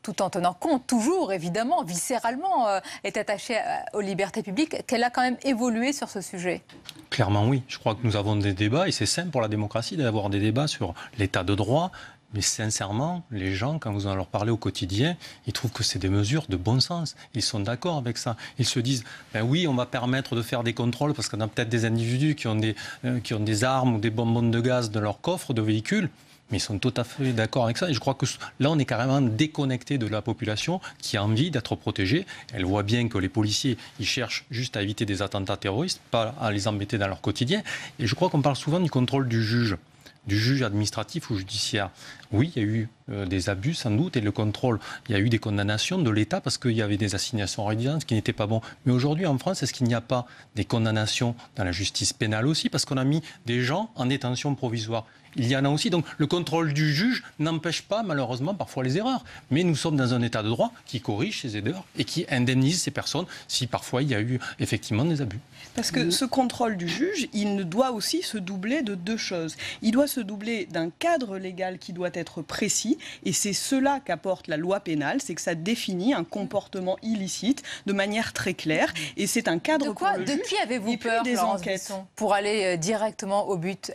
tout en tenant compte, toujours évidemment, viscéralement, est attachée aux libertés publiques, qu'elle a quand même évolué sur ce sujet? Clairement oui. Je crois que nous avons des débats, et c'est simple pour la démocratie d'avoir des débats sur l'état de droit. Mais sincèrement, les gens, quand vous en leur parlez au quotidien, ils trouvent que c'est des mesures de bon sens. Ils sont d'accord avec ça. Ils se disent, ben oui, on va permettre de faire des contrôles parce qu'on a peut-être des individus qui ont des armes ou des bonbons de gaz dans leur coffre de véhicule. Mais ils sont tout à fait d'accord avec ça. Et je crois que là, on est carrément déconnecté de la population qui a envie d'être protégée. Elle voit bien que les policiers, ils cherchent juste à éviter des attentats terroristes, pas à les embêter dans leur quotidien. Et je crois qu'on parle souvent du contrôle du juge administratif ou judiciaire. Oui, il y a eu des abus sans doute, et le contrôle, il y a eu des condamnations de l'État parce qu'il y avait des assignations en résidence qui n'étaient pas bons. Mais aujourd'hui, en France, est-ce qu'il n'y a pas des condamnations dans la justice pénale aussi parce qu'on a mis des gens en détention provisoire? Il y en a aussi. Donc le contrôle du juge n'empêche pas malheureusement parfois les erreurs. Mais nous sommes dans un état de droit qui corrige ces erreurs et qui indemnise ces personnes si parfois il y a eu effectivement des abus. Parce que ce contrôle du juge, il doit aussi se doubler de deux choses. Il doit se doubler d'un cadre légal qui doit être précis, et c'est cela qu'apporte la loi pénale, c'est que ça définit un comportement illicite de manière très claire, et c'est un cadre pour le juge. De qui avez-vous peur, Florence Besson, pour aller directement au but?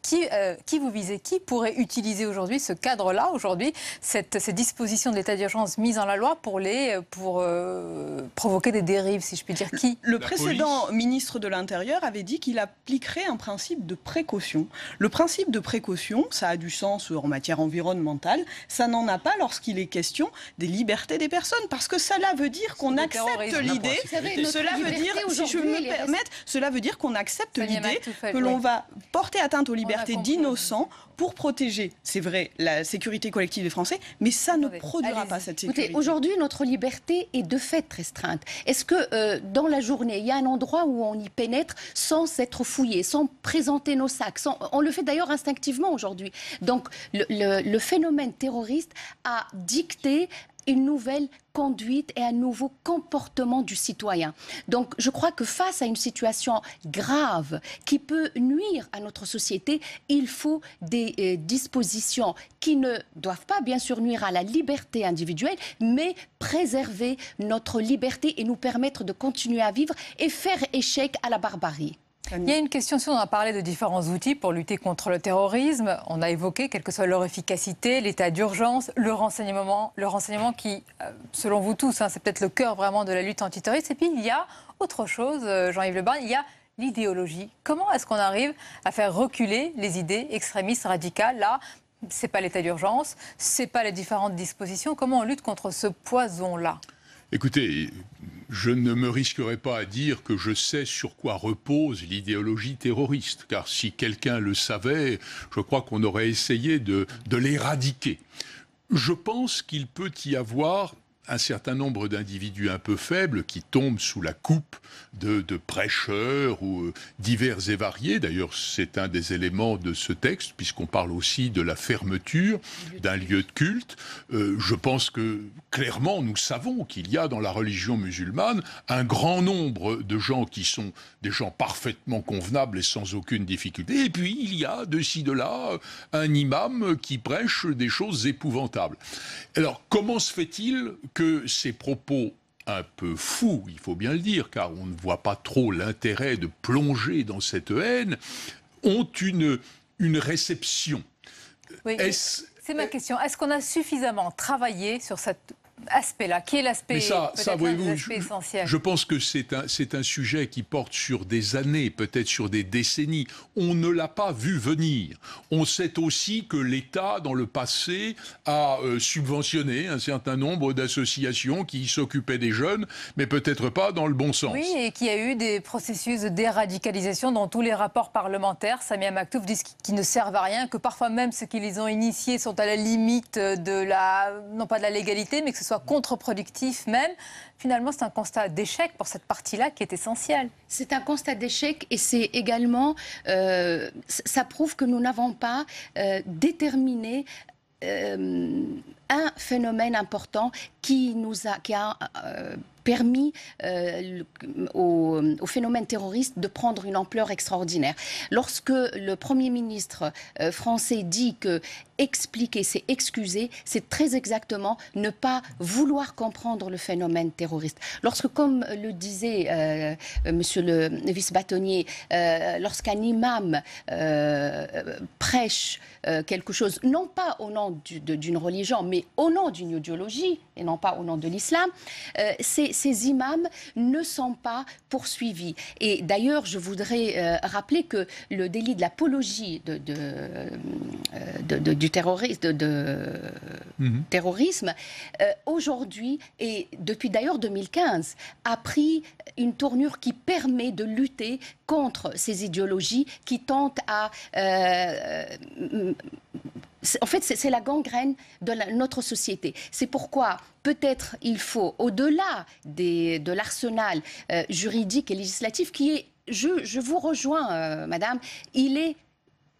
Qui vous visez? Qui pourrait utiliser aujourd'hui ce cadre-là, aujourd'hui, ces dispositions de l'état d'urgence mises dans la loi pour provoquer des dérives, si je puis dire? Qui? Le précédent ministre de l'Intérieur avait dit qu'il appliquerait un principe de précaution. Le principe de précaution, ça a du sens en matière environnementale, ça n'en a pas lorsqu'il est question des libertés des personnes, parce que cela veut dire qu'on accepte l'idée, cela veut dire, si je me permettre, cela veut dire qu'on accepte l'idée que l'on va porter atteinte aux libertés d'innocents pour protéger, c'est vrai, la sécurité collective des Français, mais ça ne produira pas cette sécurité. Écoutez, aujourd'hui, notre liberté est de fait restreinte. Est-ce que dans la journée, il y a un endroit où on y pénètre sans être fouillé, sans présenter nos sacs, on le fait d'ailleurs instinctivement aujourd'hui. Donc le phénomène terroriste a dicté une nouvelle conduite et un nouveau comportement du citoyen. Donc je crois que face à une situation grave qui peut nuire à notre société, il faut des dispositions qui ne doivent pas bien sûr nuire à la liberté individuelle, mais préserver notre liberté et nous permettre de continuer à vivre et faire échec à la barbarie. Il y a une question, si on a parlé de différents outils pour lutter contre le terrorisme, on a évoqué, quelle que soit leur efficacité, l'état d'urgence, le renseignement qui, selon vous tous, c'est peut-être le cœur vraiment de la lutte antiterroriste. Et puis il y a autre chose, Jean-Yves Le Barn, il y a l'idéologie. Comment est-ce qu'on arrive à faire reculer les idées extrémistes radicales? Là, c'est pas l'état d'urgence, c'est pas les différentes dispositions. Comment on lutte contre ce poison-là? Écoutez, Je ne me risquerai pas à dire que je sais sur quoi repose l'idéologie terroriste, car si quelqu'un le savait, je crois qu'on aurait essayé de l'éradiquer. Je pense qu'il peut y avoir un certain nombre d'individus un peu faibles qui tombent sous la coupe de prêcheurs ou divers et variés. D'ailleurs, c'est un des éléments de ce texte, puisqu'on parle aussi de la fermeture d'un lieu de culte. Je pense que, clairement, nous savons qu'il y a dans la religion musulmane un grand nombre de gens qui sont des gens parfaitement convenables et sans aucune difficulté. Et puis, il y a, de ci, de là, un imam qui prêche des choses épouvantables. Alors, comment se fait-il que ces propos un peu fous, il faut bien le dire, car on ne voit pas trop l'intérêt de plonger dans cette haine, ont une réception? Oui, c'est ma question. Est-ce qu'on a suffisamment travaillé sur cet aspect-là, qui est l'aspect essentiel? Je pense que c'est un sujet qui porte sur des années, peut-être sur des décennies. On ne l'a pas vu venir. On sait aussi que l'État, dans le passé, a subventionné un certain nombre d'associations qui s'occupaient des jeunes, mais peut-être pas dans le bon sens. Oui, et qu'il y a eu des processus de déradicalisation dont tous les rapports parlementaires, Samia Maktouf, disent qu'ils ne servent à rien, que parfois même ceux qui les ont initiés sont à la limite de non pas de la légalité, mais que ce soit contre-productif même. Finalement, c'est un constat d'échec pour cette partie-là qui est essentielle. C'est un constat d'échec et c'est également, ça prouve que nous n'avons pas déterminé un phénomène important qui a permis au phénomène terroriste de prendre une ampleur extraordinaire. Lorsque le Premier ministre français dit que expliquer, c'est excuser, c'est très exactement ne pas vouloir comprendre le phénomène terroriste. Lorsque, comme le disait monsieur le vice-bâtonnier, lorsqu'un imam prêche quelque chose, non pas au nom d'une religion, mais au nom d'une idéologie, et non pas au nom de l'islam, ces imams ne sont pas poursuivis. Et d'ailleurs, je voudrais rappeler que le délit de l'apologie du terrorisme, aujourd'hui, et depuis d'ailleurs 2015, a pris une tournure qui permet de lutter contre ces idéologies qui tentent à... en fait, c'est la gangrène de notre société. C'est pourquoi peut-être il faut, au-delà de l'arsenal juridique et législatif, qui est, je vous rejoins, madame, il est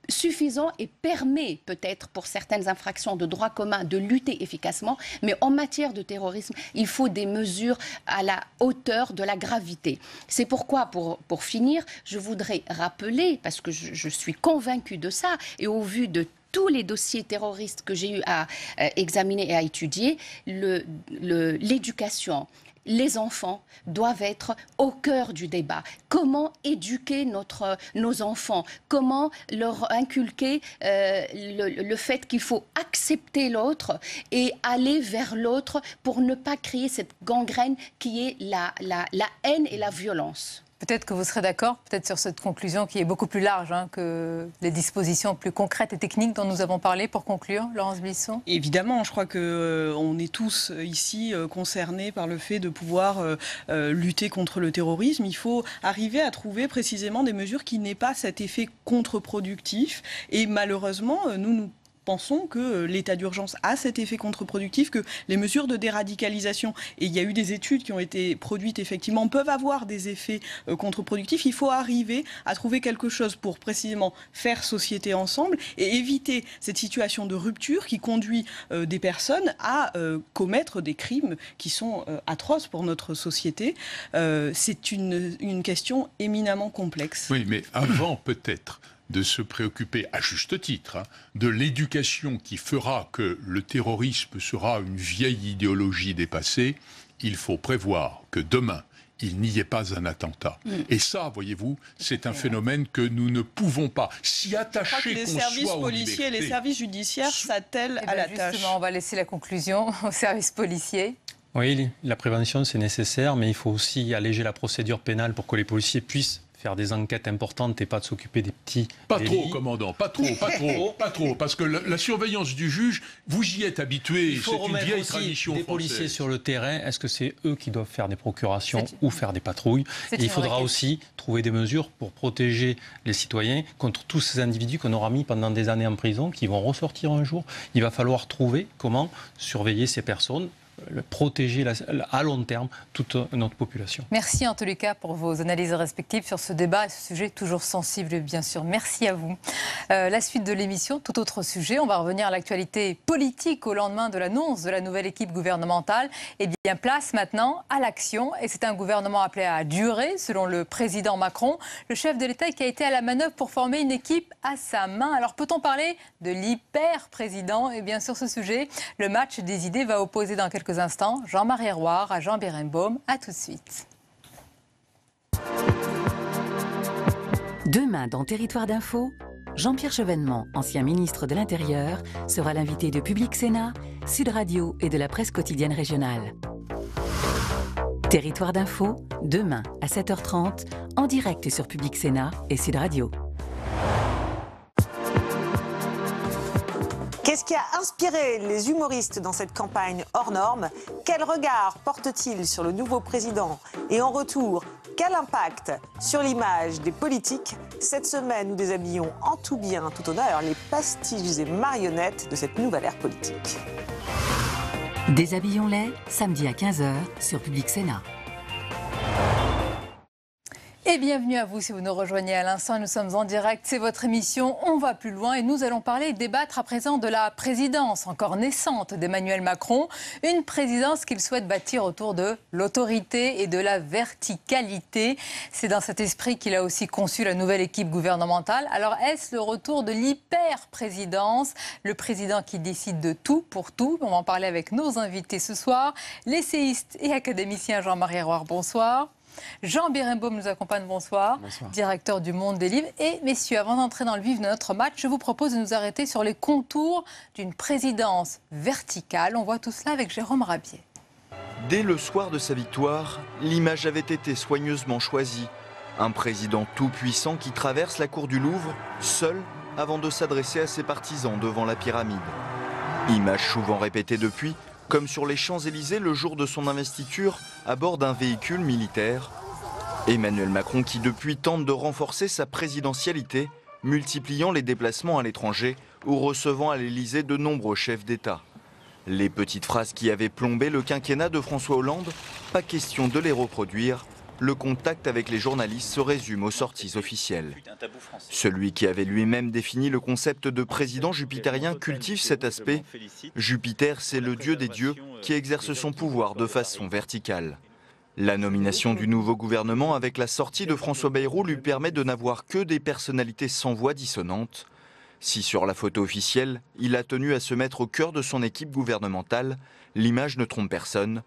suffisant et permet peut-être pour certaines infractions de droit commun de lutter efficacement, mais en matière de terrorisme, il faut des mesures à la hauteur de la gravité. C'est pourquoi, pour finir, je voudrais rappeler, parce que je suis convaincue de ça, et au vu de tous les dossiers terroristes que j'ai eu à examiner et à étudier, l'éducation, les enfants doivent être au cœur du débat. Comment éduquer nos enfants? Comment leur inculquer le fait qu'il faut accepter l'autre et aller vers l'autre pour ne pas créer cette gangrène qui est la haine et la violence? Peut-être que vous serez d'accord, peut-être sur cette conclusion qui est beaucoup plus large que les dispositions plus concrètes et techniques dont nous avons parlé. Pour conclure, Laurence Blisson. Évidemment, je crois qu'on est tous ici concernés par le fait de pouvoir lutter contre le terrorisme. Il faut arriver à trouver précisément des mesures qui n'aient pas cet effet contre-productif. Et malheureusement, nous pensons que l'état d'urgence a cet effet contre-productif, que les mesures de déradicalisation, et il y a eu des études qui ont été produites effectivement, peuvent avoir des effets contre-productifs. Il faut arriver à trouver quelque chose pour précisément faire société ensemble et éviter cette situation de rupture qui conduit des personnes à commettre des crimes qui sont atroces pour notre société. C'est une question éminemment complexe. Oui, mais avant peut-être de se préoccuper, à juste titre, de l'éducation qui fera que le terrorisme sera une vieille idéologie dépassée, il faut prévoir que demain, il n'y ait pas un attentat. Et ça, voyez-vous, c'est un phénomène que nous ne pouvons pas s'y attacher. Les services policiers et les services judiciaires s'attellent à la tâche. Justement, on va laisser la conclusion aux services policiers. Oui, la prévention, c'est nécessaire, mais il faut aussi alléger la procédure pénale pour que les policiers puissent faire des enquêtes importantes et pas de s'occuper des petits Pas délits. trop, commandant, pas trop, parce que la surveillance du juge, vous y êtes habitué, Il faut c'est une remettre vieille aussi tradition des française. policiers sur le terrain. Est-ce que c'est eux qui doivent faire des procurations ou faire des patrouilles? Et il faudra aussi trouver des mesures pour protéger les citoyens contre tous ces individus qu'on aura mis pendant des années en prison, qui vont ressortir un jour. Il va falloir trouver comment surveiller ces personnes, protéger à long terme toute notre population. Merci en tous les cas pour vos analyses respectives sur ce débat et ce sujet toujours sensible, bien sûr. Merci à vous. La suite de l'émission, tout autre sujet. On va revenir à l'actualité politique au lendemain de l'annonce de la nouvelle équipe gouvernementale. Eh bien, place maintenant à l'action. Et c'est un gouvernement appelé à durer, selon le président Macron, le chef de l'État qui a été à la manœuvre pour former une équipe à sa main. Alors, peut-on parler de l'hyper-président? Et bien, sur ce sujet, le match des idées va opposer dans quelques instants Jean-Marie Roire à Jean Berenbaum. À tout de suite. Demain, dans Territoire d'Info, Jean-Pierre Chevènement, ancien ministre de l'Intérieur, sera l'invité de Public Sénat, Sud Radio et de la presse quotidienne régionale. Territoire d'Info, demain à 7h30, en direct sur Public Sénat et Sud Radio. Qu'est-ce qui a inspiré les humoristes dans cette campagne hors norme? Quel regard portent-ils sur le nouveau président? Et en retour, quel impact sur l'image des politiques? Cette semaine, nous déshabillons en tout bien, tout honneur, les pastiches et marionnettes de cette nouvelle ère politique. Déshabillons-les, samedi à 15h sur Public Sénat. Et bienvenue à vous si vous nous rejoignez à l'instant. Nous sommes en direct, c'est votre émission On va plus loin et nous allons parler et débattre à présent de la présidence encore naissante d'Emmanuel Macron. Une présidence qu'il souhaite bâtir autour de l'autorité et de la verticalité. C'est dans cet esprit qu'il a aussi conçu la nouvelle équipe gouvernementale. Alors est-ce le retour de l'hyper-présidence? Le président qui décide de tout pour tout. On va en parler avec nos invités ce soir. L'essayiste et académicien Jean-Marie Roire, bonsoir. Jean Berenbaum nous accompagne, bonsoir. Bonsoir. Directeur du Monde des Livres. Et messieurs, avant d'entrer dans le vif de notre match, je vous propose de nous arrêter sur les contours d'une présidence verticale. On voit tout cela avec Jérôme Rabier. Dès le soir de sa victoire, l'image avait été soigneusement choisie. Un président tout-puissant qui traverse la cour du Louvre, seul, avant de s'adresser à ses partisans devant la pyramide. Image souvent répétée depuis, comme sur les Champs-Élysées le jour de son investiture à bord d'un véhicule militaire. Emmanuel Macron qui depuis tente de renforcer sa présidentialité, multipliant les déplacements à l'étranger ou recevant à l'Élysée de nombreux chefs d'État. Les petites phrases qui avaient plombé le quinquennat de François Hollande, pas question de les reproduire. Le contact avec les journalistes se résume aux sorties officielles. Celui qui avait lui-même défini le concept de président jupitérien cultive cet aspect. Jupiter, c'est le dieu des dieux qui exerce son pouvoir de façon verticale. La nomination du nouveau gouvernement avec la sortie de François Bayrou lui permet de n'avoir que des personnalités sans voix dissonantes. Si sur la photo officielle, il a tenu à se mettre au cœur de son équipe gouvernementale, l'image ne trompe personne.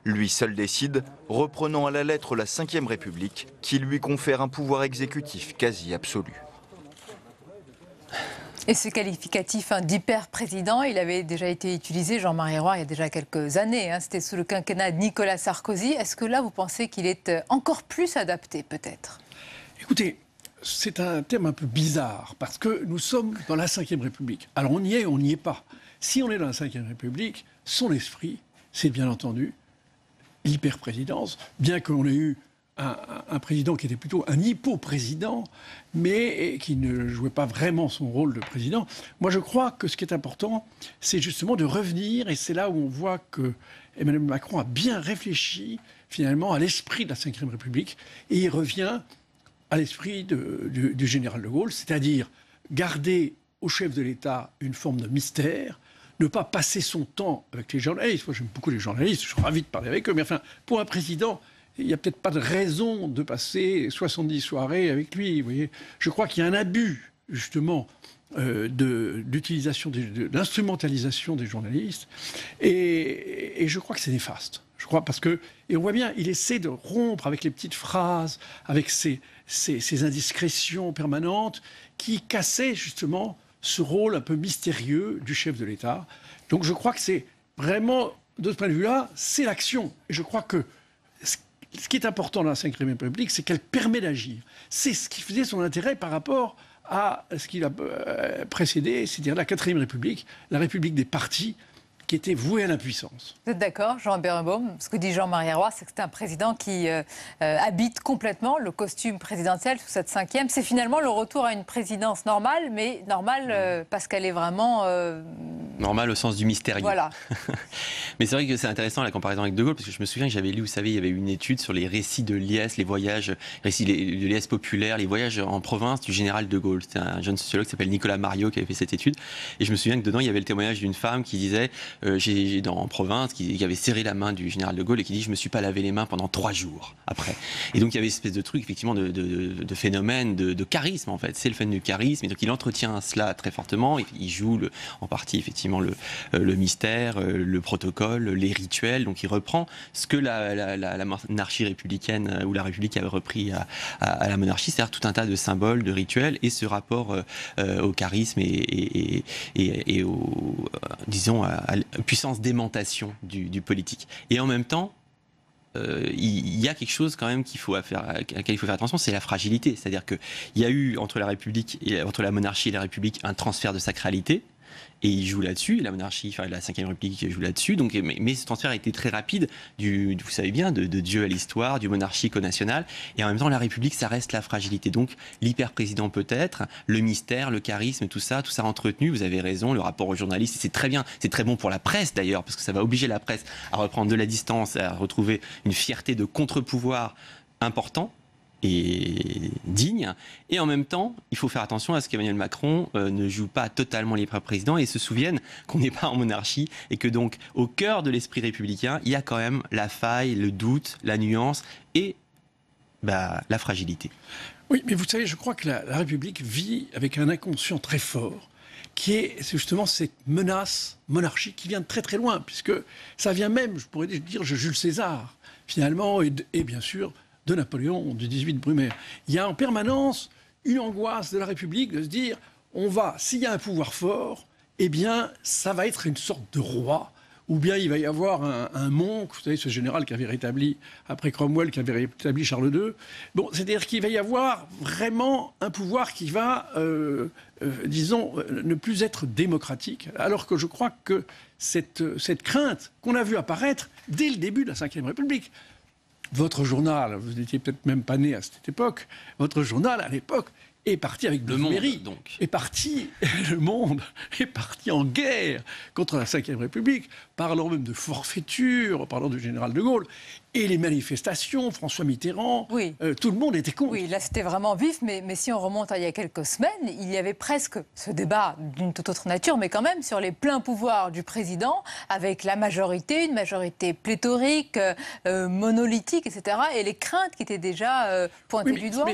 Lui seul décide, reprenant à la lettre la Ve République, qui lui confère un pouvoir exécutif quasi absolu. Et ce qualificatif d'hyper-président, il avait déjà été utilisé, Jean-Marie Roire, il y a déjà quelques années. C'était sous le quinquennat de Nicolas Sarkozy. Est-ce que là, vous pensez qu'il est encore plus adapté, peut-être? Écoutez, c'est un terme un peu bizarre, parce que nous sommes dans la Ve République. Alors on y est, on n'y est pas. Si on est dans la Ve République, son esprit, c'est bien entendu l'hyper-présidence, bien qu'on ait eu un président qui était plutôt un hypo-président, mais qui ne jouait pas vraiment son rôle de président. Moi, je crois que ce qui est important, c'est justement de revenir, et c'est là où on voit que Emmanuel Macron a bien réfléchi, finalement, à l'esprit de la Ve République, et il revient à l'esprit du général de Gaulle, c'est-à-dire garder au chef de l'État une forme de mystère, ne pas passer son temps avec les journalistes. Moi, j'aime beaucoup les journalistes, je suis ravi de parler avec eux. Mais enfin, pour un président, il n'y a peut-être pas de raison de passer 70 soirées avec lui. Vous voyez, je crois qu'il y a un abus, justement, d'utilisation, d'instrumentalisation des journalistes. Et je crois que c'est néfaste. Je crois parce que, et on voit bien, il essaie de rompre avec les petites phrases, avec ces indiscrétions permanentes qui cassaient, justement, ce rôle un peu mystérieux du chef de l'État. Donc je crois que c'est vraiment, de ce point de vue-là, c'est l'action. Et je crois que ce qui est important dans la Ve République, c'est qu'elle permet d'agir. C'est ce qui faisait son intérêt par rapport à ce qui l'a précédé, c'est-à-dire la 4e République, la République des partis, qui était voué à l'impuissance. Vous êtes d'accord, Jean Baerbaum? Ce que dit Jean-Marie Roy, c'est que c'est un président qui habite complètement le costume présidentiel sous cette 5e. C'est finalement le retour à une présidence normale, mais normale parce qu'elle est vraiment... Normale au sens du mystérieux. Voilà. Mais c'est vrai que c'est intéressant la comparaison avec De Gaulle, parce que je me souviens que j'avais lu, vous savez, il y avait une étude sur les récits de liesse, les voyages, récits de liesse populaire, les voyages en province du général De Gaulle. C'était un jeune sociologue qui s'appelle Nicolas Mariot qui avait fait cette étude. Et je me souviens que dedans, il y avait le témoignage d'une femme qui disait... en province, qui avait serré la main du général de Gaulle et qui dit « je me suis pas lavé les mains pendant 3 jours après ». Et donc il y avait une espèce de truc, effectivement, de phénomène, de charisme en fait. C'est le phénomène du charisme, et donc il entretient cela très fortement, il joue en partie effectivement le mystère, le protocole, les rituels, donc il reprend ce que la monarchie républicaine ou la République avait repris à la monarchie, c'est-à-dire tout un tas de symboles, de rituels, et ce rapport au charisme et disons, à la puissance d'aimantation du politique. Et en même temps, il y a quelque chose quand même à laquelle il faut faire attention, c'est la fragilité. C'est-à-dire qu'il y a eu entre la monarchie et la République un transfert de sacralité. Et il joue là-dessus, la monarchie, enfin la Ve République joue là-dessus. Donc, mais ce transfert a été très rapide, vous savez bien, de Dieu à l'histoire, du monarchique au national. Et en même temps, la République, ça reste la fragilité. Donc, l'hyper-président peut-être, le mystère, le charisme, tout ça entretenu. Vous avez raison, le rapport aux journalistes, c'est très bien. C'est très bon pour la presse d'ailleurs, parce que ça va obliger la presse à reprendre de la distance, à retrouver une fierté de contre-pouvoir important et digne. Et en même temps, il faut faire attention à ce qu'Emmanuel Macron ne joue pas totalement l'hyper-président et se souvienne qu'on n'est pas en monarchie et que donc, au cœur de l'esprit républicain, il y a quand même la faille, le doute, la nuance et la fragilité. Oui, mais vous savez, je crois que la République vit avec un inconscient très fort qui est justement cette menace monarchique qui vient de très très loin, puisque ça vient même, je pourrais dire, de Jules César, finalement, et bien sûr, de Napoléon, du 18 Brumaire. Il y a en permanence une angoisse de la République de se dire, s'il y a un pouvoir fort, eh bien, ça va être une sorte de roi, ou bien il va y avoir un monk, vous savez, ce général qui avait rétabli, après Cromwell, qui avait rétabli Charles II. Bon, c'est-à-dire qu'il va y avoir vraiment un pouvoir qui va, disons, ne plus être démocratique, alors que je crois que cette crainte qu'on a vue apparaître dès le début de la Ve République. Votre journal, vous n'étiez peut-être même pas né à cette époque, votre journal, à l'époque, est parti avec Blueberry, donc. Le Monde est parti en guerre contre la Ve République, parlant même de forfaiture, parlant du général de Gaulle. Et les manifestations, François Mitterrand, tout le monde était contre. Oui, là c'était vraiment vif, mais si on remonte à il y a quelques semaines, il y avait presque ce débat d'une toute autre nature, mais quand même sur les pleins pouvoirs du président, avec la majorité, une majorité pléthorique, monolithique, etc. Et les craintes qui étaient déjà pointées du doigt.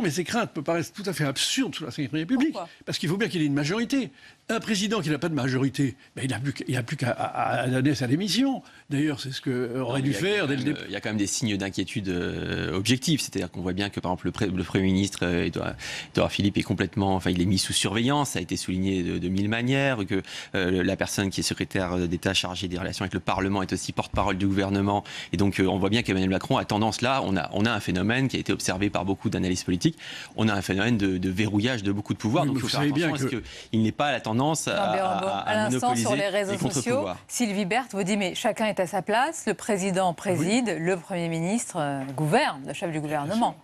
Mais ces craintes me paraissent tout à fait absurdes sous la Ve République. Pourquoi ? Parce qu'il faut bien qu'il ait une majorité. Un président qui n'a pas de majorité, il n'a plus qu'à donner sa démission. D'ailleurs, c'est ce qu'aurait dû faire dès le début. Il y a quand même des signes d'inquiétude objectifs. C'est-à-dire qu'on voit bien que, par exemple, le Premier ministre, Édouard Philippe, est complètement... il est mis sous surveillance. Ça a été souligné de mille manières. Que la personne qui est secrétaire d'État chargée des relations avec le Parlement est aussi porte-parole du gouvernement. Et donc, on voit bien qu'Emmanuel Macron a tendance là... On a un phénomène qui a été observé par beaucoup d'analystes politiques. On a un phénomène de verrouillage de beaucoup de pouvoirs. Donc, il faut faire attention à ce qu'il n'ait pas la tendance à l'instant, sur les réseaux sociaux, Sylvie Berthe vous dit mais chacun est à sa place, le président préside, le Premier ministre gouverne, le chef du gouvernement.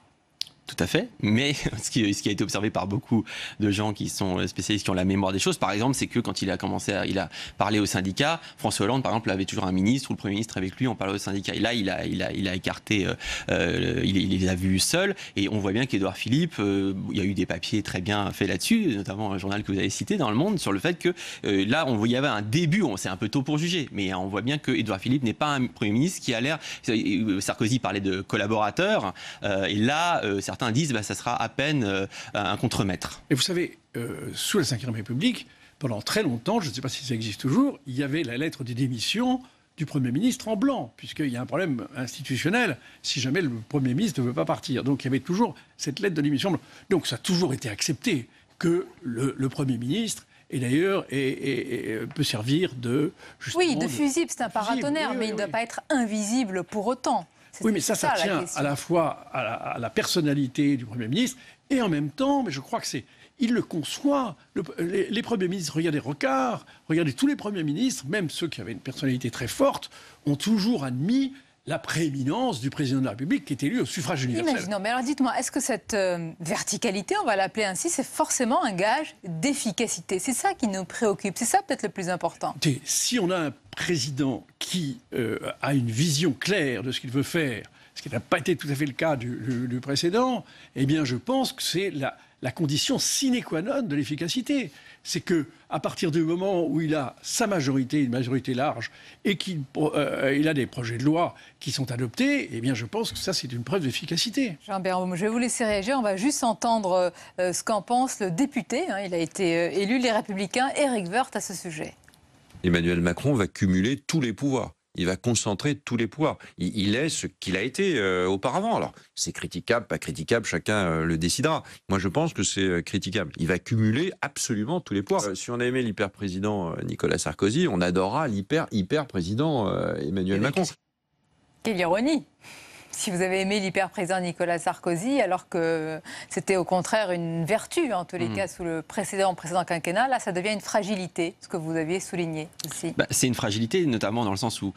Tout à fait, mais ce qui a été observé par beaucoup de gens qui sont spécialistes, qui ont la mémoire des choses, par exemple, c'est que quand il a parlé aux syndicats, François Hollande, par exemple, avait toujours un ministre ou le Premier ministre avec lui, on parlait aux syndicats. Et là, il a écarté, il les a vus seuls, et on voit bien qu'Édouard Philippe, il y a eu des papiers très bien faits là-dessus, notamment un journal que vous avez cité dans Le Monde, sur le fait que là, il y avait un début, c'est un peu tôt pour juger, mais on voit bien qu'Édouard Philippe n'est pas un Premier ministre qui a l'air... Sarkozy parlait de collaborateurs, et là, certains disent ça sera à peine un contremaître. Et vous savez, sous la Ve République, pendant très longtemps, je ne sais pas si ça existe toujours, il y avait la lettre de démission du Premier ministre en blanc, puisqu'il y a un problème institutionnel si jamais le Premier ministre ne veut pas partir. Donc il y avait toujours cette lettre de démission en blanc. Donc ça a toujours été accepté que le Premier ministre... Et d'ailleurs, peut servir de... Oui, de fusible, c'est un paratonnerre, mais il ne doit pas être invisible pour autant. Oui, mais ça tient à la fois à la personnalité du Premier ministre et en même temps, mais je crois que il le conçoit. Les premiers ministres, regardez Rocard, regardez tous les premiers ministres, même ceux qui avaient une personnalité très forte, ont toujours admis la prééminence du président de la République qui est élu au suffrage universel. Imaginons, mais alors dites-moi, est-ce que cette verticalité, on va l'appeler ainsi, c'est forcément un gage d'efficacité? C'est ça qui nous préoccupe, c'est ça peut-être le plus important. Écoutez, si on a un président qui a une vision claire de ce qu'il veut faire, ce qui n'a pas été tout à fait le cas du précédent, eh bien je pense que c'est la condition sine qua non de l'efficacité. C'est qu'à partir du moment où il a sa majorité, une majorité large, et qu'il a des projets de loi qui sont adoptés, eh bien je pense que ça c'est une preuve d'efficacité. Jean Béraume, je vais vous laisser réagir. On va juste entendre ce qu'en pense le député. Il a été élu, les Républicains, Éric Woerth, à ce sujet. Emmanuel Macron va cumuler tous les pouvoirs. Il va concentrer tous les pouvoirs. Il est ce qu'il a été auparavant. Alors, c'est critiquable, pas critiquable, chacun le décidera. Moi, je pense que c'est critiquable. Il va cumuler absolument tous les pouvoirs. Si on a aimé l'hyper-président Nicolas Sarkozy, on adorera l'hyper-président Emmanuel Macron. Quelle ironie! Si vous avez aimé l'hyper-président Nicolas Sarkozy, alors que c'était au contraire une vertu, en tous les cas, sous le précédent quinquennat, là, ça devient une fragilité, ce que vous aviez souligné aussi. C'est une fragilité, notamment dans le sens où,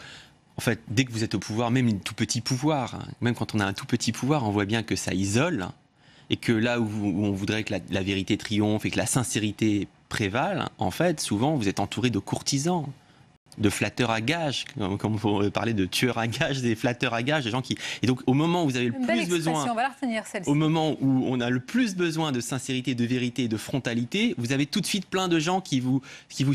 en fait, dès que vous êtes au pouvoir, même un tout petit pouvoir, même quand on a un tout petit pouvoir, on voit bien que ça isole, et que là où on voudrait que la vérité triomphe et que la sincérité prévale, en fait, souvent, vous êtes entouré de courtisans, de flatteurs à gages, comme on parlait de tueurs à gages, des flatteurs à gages, des gens qui... Et donc, au moment où vous avez le plus besoin... On va la retenir, celle-ci. Au moment où on a le plus besoin de sincérité, de vérité et de frontalité, vous avez tout de suite plein de gens qui vous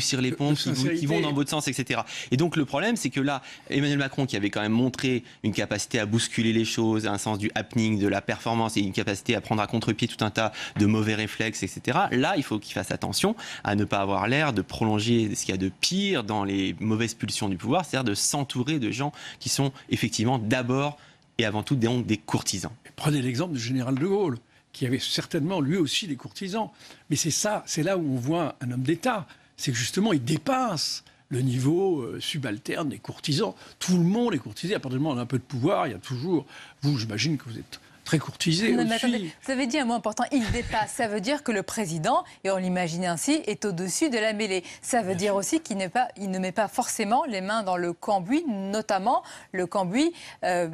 cirent les pompes, qui vont dans votre sens, etc. Et donc, le problème, c'est que là, Emmanuel Macron, qui avait quand même montré une capacité à bousculer les choses, un sens du happening, de la performance et une capacité à prendre à contre-pied tout un tas de mauvais réflexes, etc. Là, il faut qu'il fasse attention à ne pas avoir l'air de prolonger ce qu'il y a de pire dans les mauvaises pulsions du pouvoir, c'est-à-dire de s'entourer de gens qui sont effectivement d'abord et avant tout des courtisans. Prenez l'exemple du général de Gaulle, qui avait certainement lui aussi des courtisans. Mais c'est là où on voit un homme d'État, c'est que justement il dépasse le niveau subalterne des courtisans. Tout le monde est courtisé, à partir du moment où on a un peu de pouvoir, il y a toujours... Vous, j'imagine que vous êtes très courtisé aussi. Attendez, vous avez dit un mot important, il dépasse. Ça veut dire que le président, et on l'imagine ainsi, est au-dessus de la mêlée. Ça veut dire aussi qu'il ne met pas forcément les mains dans le cambouis, notamment le cambouis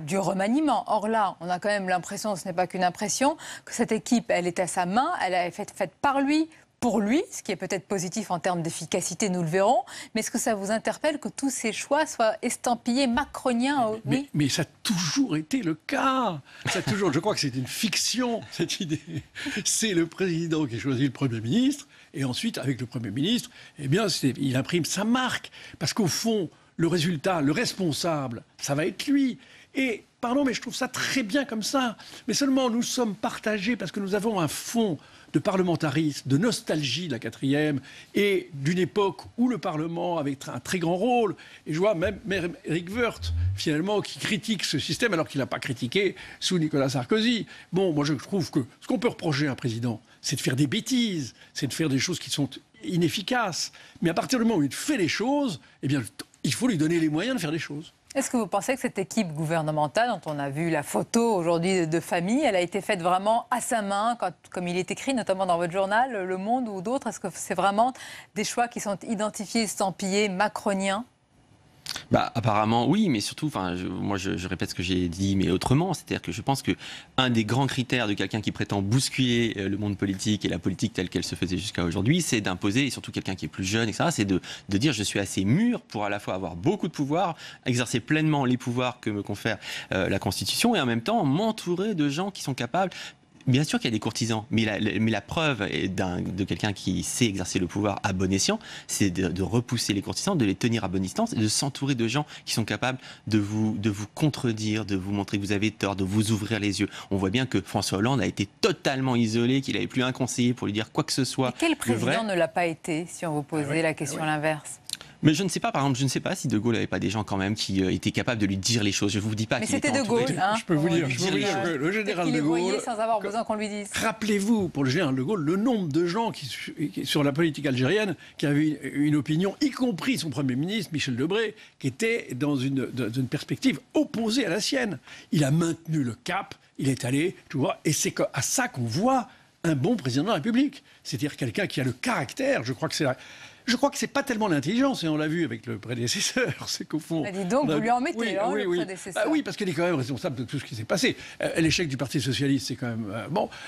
du remaniement. Or là, on a quand même l'impression, ce n'est pas qu'une impression, que cette équipe, elle est à sa main, elle a été faite par lui, pour lui, ce qui est peut-être positif en termes d'efficacité, nous le verrons. Mais est-ce que ça vous interpelle que tous ces choix soient estampillés macroniens? Mais ça a toujours été le cas. Je crois que c'est une fiction, cette idée. C'est le président qui choisit le Premier ministre, et ensuite, avec le Premier ministre, eh bien, il imprime sa marque. Parce qu'au fond, le résultat, le responsable, ça va être lui. Et, pardon, mais je trouve ça très bien comme ça. Mais seulement, nous sommes partagés parce que nous avons un fond de parlementarisme, de nostalgie de la 4e, et d'une époque où le Parlement avait un très grand rôle. Et je vois même Éric Woerth, finalement, qui critique ce système alors qu'il n'a pas critiqué sous Nicolas Sarkozy. Bon, moi je trouve que ce qu'on peut reprocher à un président, c'est de faire des bêtises, c'est de faire des choses qui sont inefficaces. Mais à partir du moment où il fait les choses, eh bien, il faut lui donner les moyens de faire des choses. Est-ce que vous pensez que cette équipe gouvernementale, dont on a vu la photo aujourd'hui de famille, elle a été faite vraiment à sa main, comme il est écrit notamment dans votre journal, Le Monde ou d'autres? Est-ce que c'est vraiment des choix qui sont identifiés, estampillés, macroniens? Apparemment oui, mais surtout, moi je répète ce que j'ai dit, mais autrement, c'est-à-dire que je pense que un des grands critères de quelqu'un qui prétend bousculer le monde politique et la politique telle qu'elle se faisait jusqu'à aujourd'hui, c'est d'imposer, et surtout quelqu'un qui est plus jeune, etc., c'est de dire je suis assez mûr pour à la fois avoir beaucoup de pouvoir, exercer pleinement les pouvoirs que me confère la Constitution, et en même temps m'entourer de gens qui sont capables. Bien sûr qu'il y a des courtisans, mais la preuve de quelqu'un qui sait exercer le pouvoir à bon escient, c'est de repousser les courtisans, de les tenir à bonne distance et de s'entourer de gens qui sont capables de vous contredire, de vous montrer que vous avez tort, de vous ouvrir les yeux. On voit bien que François Hollande a été totalement isolé, qu'il n'avait plus un conseiller pour lui dire quoi que ce soit. Et quel président ne l'a pas été, si on vous posait la question à l'inverse? Mais je ne sais pas, par exemple, je ne sais pas si De Gaulle n'avait pas des gens quand même qui étaient capables de lui dire les choses. Je ne vous dis pas Mais qu'il c'était était De Gaulle, hein. Je peux vous dire que le général De Gaulle... sans avoir besoin qu'on lui dise. Rappelez-vous, pour le général De Gaulle, le nombre de gens sur la politique algérienne qui avaient une opinion, y compris son Premier ministre, Michel Debré, qui était dans une perspective opposée à la sienne. Il a maintenu le cap, il est allé, tu vois, et c'est à ça qu'on voit un bon président de la République. C'est-à-dire quelqu'un qui a le caractère, je crois que c'est pas tellement l'intelligence, et on l'a vu avec le prédécesseur, c'est qu'au fond... Dis donc, vous lui en mettez, le prédécesseur. Oui, parce qu'il est quand même responsable de tout ce qui s'est passé. L'échec du Parti Socialiste, c'est quand même...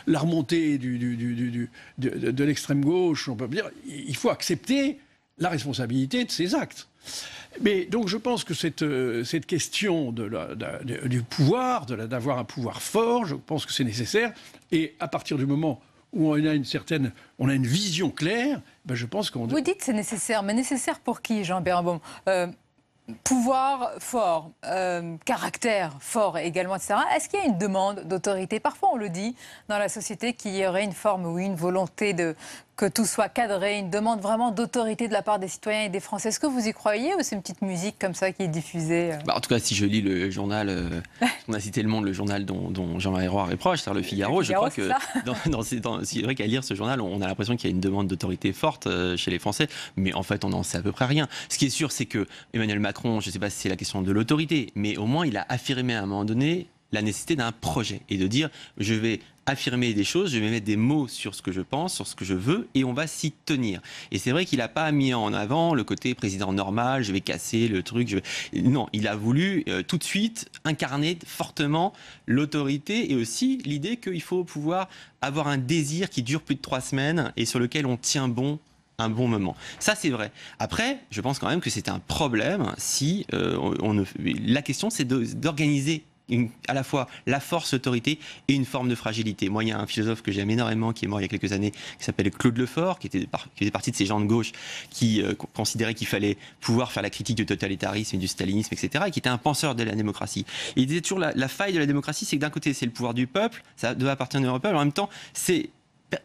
la remontée de l'extrême gauche, on peut dire, il faut accepter la responsabilité de ses actes. Mais donc je pense que cette question du pouvoir, d'avoir un pouvoir fort, je pense que c'est nécessaire, et à partir du moment où on a une vision claire, ben je pense qu'on... Vous dites que c'est nécessaire, mais nécessaire pour qui, Jean Bérabaum? Pouvoir fort, caractère fort également, etc. Est-ce qu'il y a une demande d'autorité? Parfois, on le dit dans la société qu'il y aurait une forme ou une volonté que tout soit cadré, une demande vraiment d'autorité de la part des citoyens et des Français. Est-ce que vous y croyez ou c'est une petite musique comme ça qui est diffusée? En tout cas, si je lis le journal, on a cité Le Monde, le journal dont Jean-Marie Roy est proche, c'est-à-dire le Figaro, je crois que c'est vrai qu'à lire ce journal, on a l'impression qu'il y a une demande d'autorité forte chez les Français, mais en fait, on n'en sait à peu près rien. Ce qui est sûr, c'est que Emmanuel Macron, je ne sais pas si c'est la question de l'autorité, mais au moins, il a affirmé à un moment donné la nécessité d'un projet et de dire je vais affirmer des choses, je vais mettre des mots sur ce que je pense, sur ce que je veux et on va s'y tenir. Et c'est vrai qu'il n'a pas mis en avant le côté président normal, je vais casser le truc. Non, il a voulu tout de suite incarner fortement l'autorité et aussi l'idée qu'il faut pouvoir avoir un désir qui dure plus de 3 semaines et sur lequel on tient bon un bon moment. Ça, c'est vrai. Après, je pense quand même que c'est un problème si la question, c'est d'organiser à la fois la force, l'autorité et une forme de fragilité. Moi, il y a un philosophe que j'aime énormément, qui est mort il y a quelques années, qui s'appelle Claude Lefort, qui faisait partie de ces gens de gauche qui considéraient qu'il fallait pouvoir faire la critique du totalitarisme et du stalinisme, etc., et qui était un penseur de la démocratie. Et il disait toujours la faille de la démocratie, c'est que d'un côté, c'est le pouvoir du peuple, ça doit appartenir au peuple, en même temps,